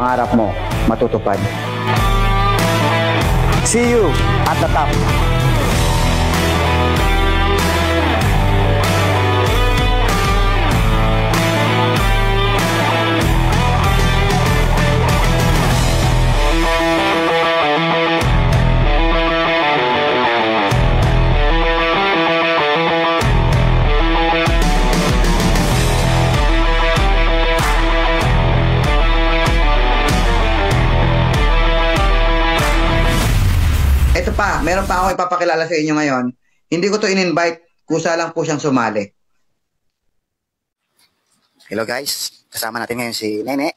pangarap mo matutupad. See you at the top. ito pa, meron pa ako ipapakilala sa inyo ngayon. Hindi ko to in-invite, kusa lang po siyang sumali. Hello guys, kasama natin ngayon si Nene.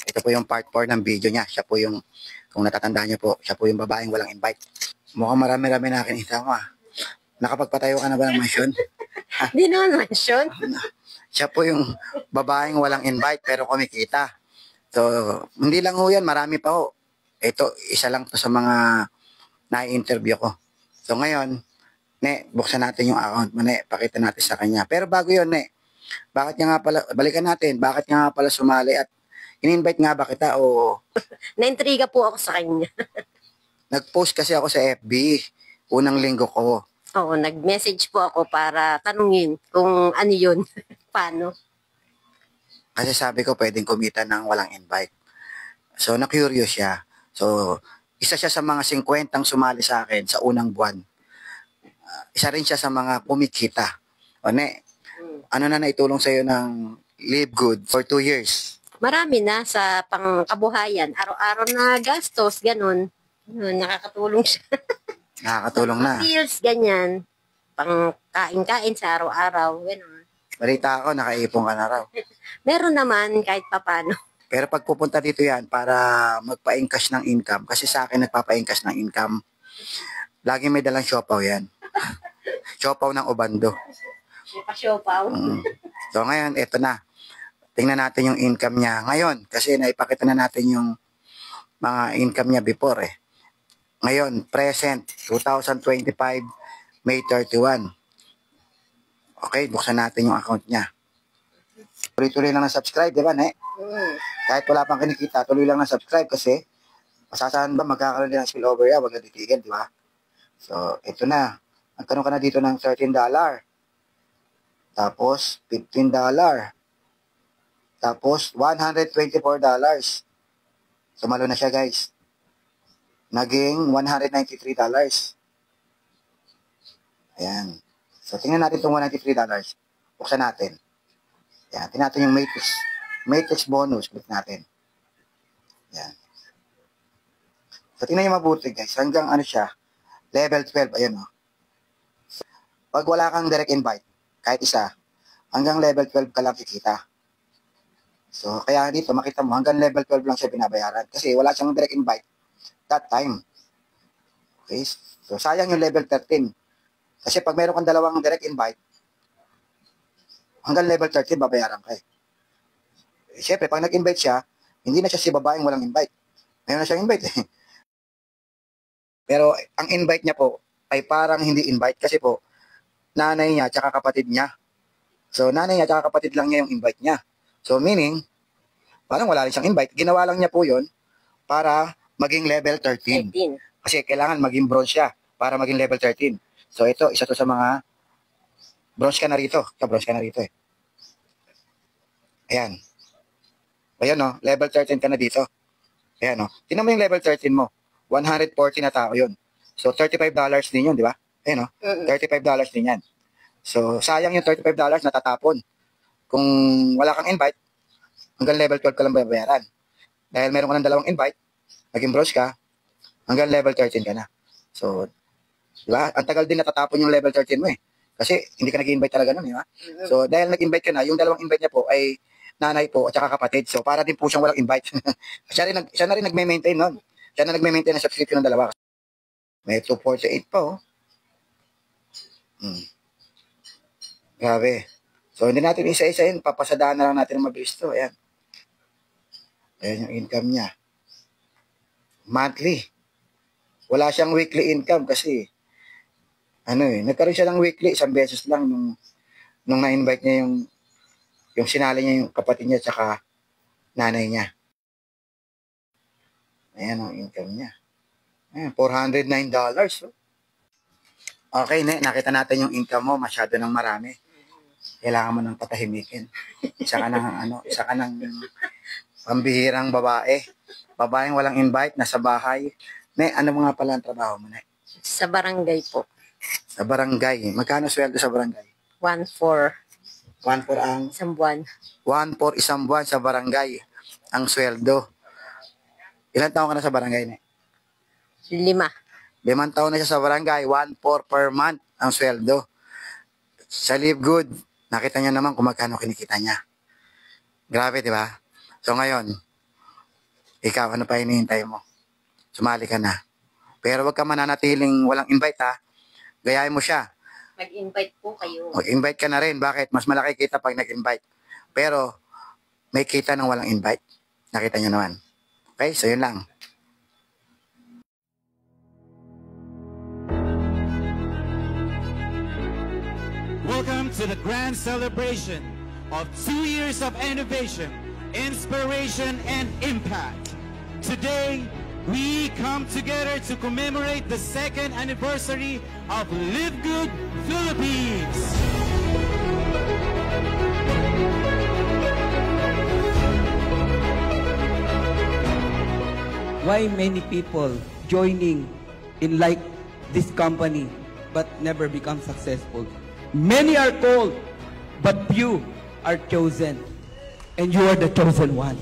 Ito po yung part 4 ng video niya. Siya po yung, kung natatandaan niyo po, siya po yung babaeng walang invite. Mukhang marami-rami na kinita mo. Nakapagpatayo ka na ba ng mansion? Hindi naman mansion. Siya po yung babaeng walang invite pero kumikita. So, hindi lang ho yan, marami pa ho. Ito, isa lang to sa mga na-interview ko. So ngayon, Ne, buksan natin yung account mo, Ne. Pakita natin sa kanya. Pero bago yun, Ne, bakit nga pala, balikan natin, bakit nga pala sumali at in-invite nga ba kita o... Naintriga po ako sa kanya. Nag-post kasi ako sa FB, unang linggo ko. Oo, nag-message po ako para tanungin kung ano yun, paano. Kasi sabi ko pwedeng kumita ng walang invite. So, na-curious siya. So, isa siya sa mga 50 sumali sa akin sa unang buwan. Isa rin siya sa mga kumikita. O Ne, ano na naitulong sa'yo ng Live Good for 2 years? Marami na sa pangkabuhayan. Araw-araw na gastos, ganun. Nakakatulong siya. Nakakatulong na. Meals, ganyan. Pang kain-kain sa araw-araw, ganun. Balita ako, nakaipon ka na raw. Meron naman kahit papano. Pero pag pupunta dito yan para magpa-encash ng income, kasi sa akin nagpapa-encash ng income, lagi may dalang siopaw yan. Siopaw ng Obando. Siopaw. So ngayon, eto na. Tingnan natin yung income niya ngayon kasi naipakita na natin yung mga income niya before eh. Ngayon, present, 2025, May 31. Okay, buksan natin yung account niya. Tuloy-tuloy lang na subscribe, di ba, Ne? Kahit wala pang kinikita, tuloy lang na subscribe kasi masasahan ba magkakaroon din ng spillover yan, wag na titigan, di ba? So, ito na. Nagkaroon ka na dito ng $13. Tapos, $15. Tapos, $124. Sumalo na siya, guys. Naging $193. Ayan. So, tingnan natin itong $193. Buksan natin. Ayan. Tingnan natin yung Matrix bonus. Click natin. Ayan. So, tingnan nyo mabuti, guys. Hanggang ano siya, level 12. Ayan, o. Pag wala kang direct invite, kahit isa, hanggang level 12 ka lang kikita. So, kaya dito, makita mo, hanggang level 12 lang siya binabayaran. Kasi wala siyang direct invite that time. Okay? So, sayang yung level 13. Kasi pag meron kang dalawang direct invite, hanggang level 13, babayaran ka eh. Siyempre, pag nag-invite siya, hindi na siya si babaeng walang invite. Mayroon na siyang invite eh. Pero, ang invite niya po, ay parang hindi invite kasi po, nanay niya at kapatid niya. So, nanay niya at kapatid lang niya yung invite niya. So, meaning, parang wala rin siyang invite. Ginawa lang niya po yun para maging level 13. Kasi kailangan maging bronze siya para maging level 13. So, ito, isa to sa mga bronze ka na rito. Bronze ka na rito eh. Ayan. Ayan no, level 13 ka na dito. Ayan no. Tingnan mo yung level 13 mo. 140 na tao yun. So, $35 din yun, di ba? Ayan no, $35 din yan. So, sayang yung $35 natatapon. Kung wala kang invite, hanggang level 12 ka lang babayaran. Dahil meron ka ng dalawang invite, naging bronze ka, hanggang level 13 ka na. So, di ba? Ang tagal din natatapon yung level 13 mo eh. Kasi hindi ka nag-invite talaga nun, di ba? So, dahil nag-invite ka na, yung dalawang invite niya po ay nanay po at saka kapatid. So, para din po siyang walang invite. siya na rin nagme-maintain nun. Siya na nagme-maintain ng subscription ng dalawa. May 248 pa, oh. Grabe. So, hindi natin isa-isahin. Papasadaan na lang natin ng mabilis to. Ayan. Ayan yung income niya. Monthly. Wala siyang weekly income kasi nagkaroon siya ng weekly, isang beses lang nung na-invite niya yung sinali niya yung kapatid niya tsaka nanay niya. Ayan ang income niya. Ayan, $409. Oh. Okay, nakita natin yung income mo, masyado ng marami. Kailangan mo nang patahimikin. Isa ka ng pambihirang babae. Babaeng walang invite, nasa bahay. Ano mga pala ang trabaho mo, Ne? Sa barangay po. Sa barangay. Magkano sweldo sa barangay? 1-4. 1-4 ang? Isang buwan. 1-4 isang buwan sa barangay. Ang sweldo. Ilan taon ka na sa barangay, Ne? 5. 5 taon na siya sa barangay, 1.4 per month ang sweldo. Sa Live Good, nakita niyo naman kung magkano kinikita niya. Grabe, di ba? So ngayon, ikaw, ano pa hinihintay mo? Sumali ka na. Pero wag ka mananatiling walang invite, ha? Gayahin mo siya. Mag-invite po kayo. Mag-invite ka na rin. Bakit? Mas malaki kita pag nag-invite. Pero, may kita ng walang invite. Nakita niyo naman. Okay? So, yun lang. Welcome to the grand celebration of 2 years of innovation, inspiration, and impact. Today, we come together to commemorate the 2nd anniversary of Live Good Philippines. Why many people joining in like this company but never become successful? Many are called, but few are chosen. And you are the chosen one.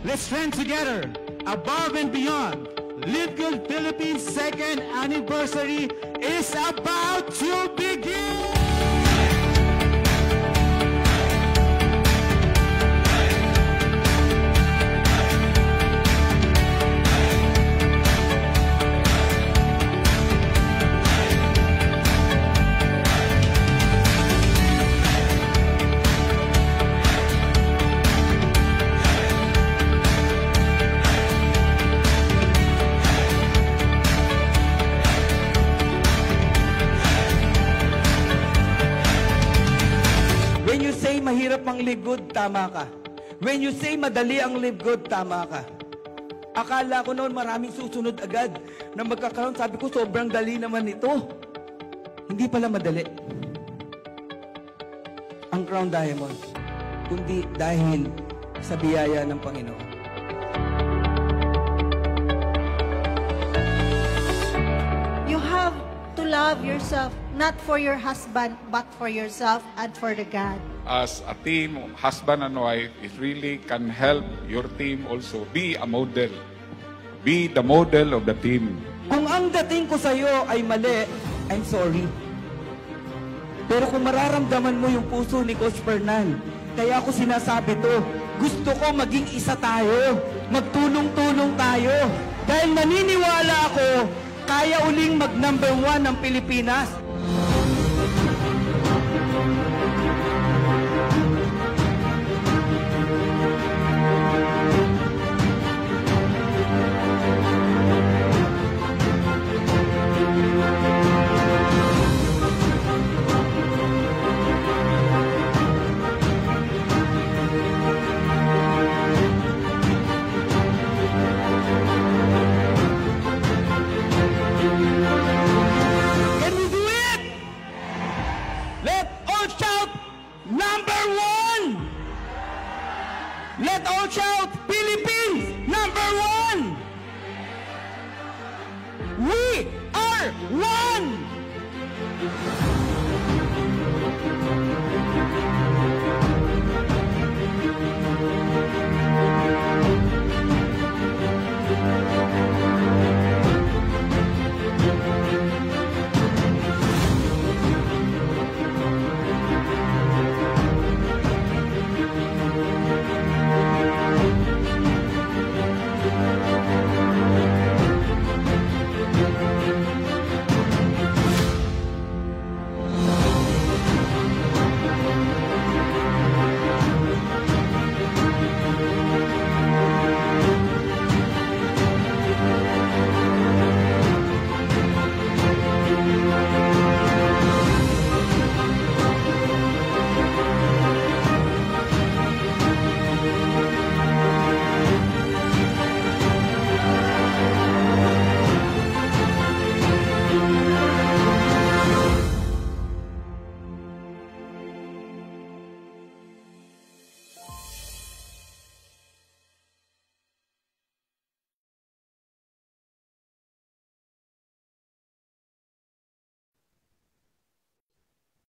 Let's trend together, above and beyond. Live Good Philippines 2nd anniversary is about to begin! When you say mahirap ang live good, tama ka. When you say madali ang live good, tama ka. Akala ko noon maraming susunod agad na magkakaroon. Sabi ko, sobrang dali naman ito. Hindi pala madali ang Crown Diamond, kundi dahil sa biyaya ng Panginoon. You have to love yourself, not for your husband, but for yourself and for the God. As a team, husband and wife, it really can help your team also be a model. Be the model of the team. Kung ang dating ko sa'yo ay mali, I'm sorry. Pero kung mararamdaman mo yung puso ni Coach Fernan, kaya ako sinasabi to, gusto ko maging isa tayo. Magtulong-tulong tayo. Dahil naniniwala ako, kaya uling mag-number 1 ng Pilipinas.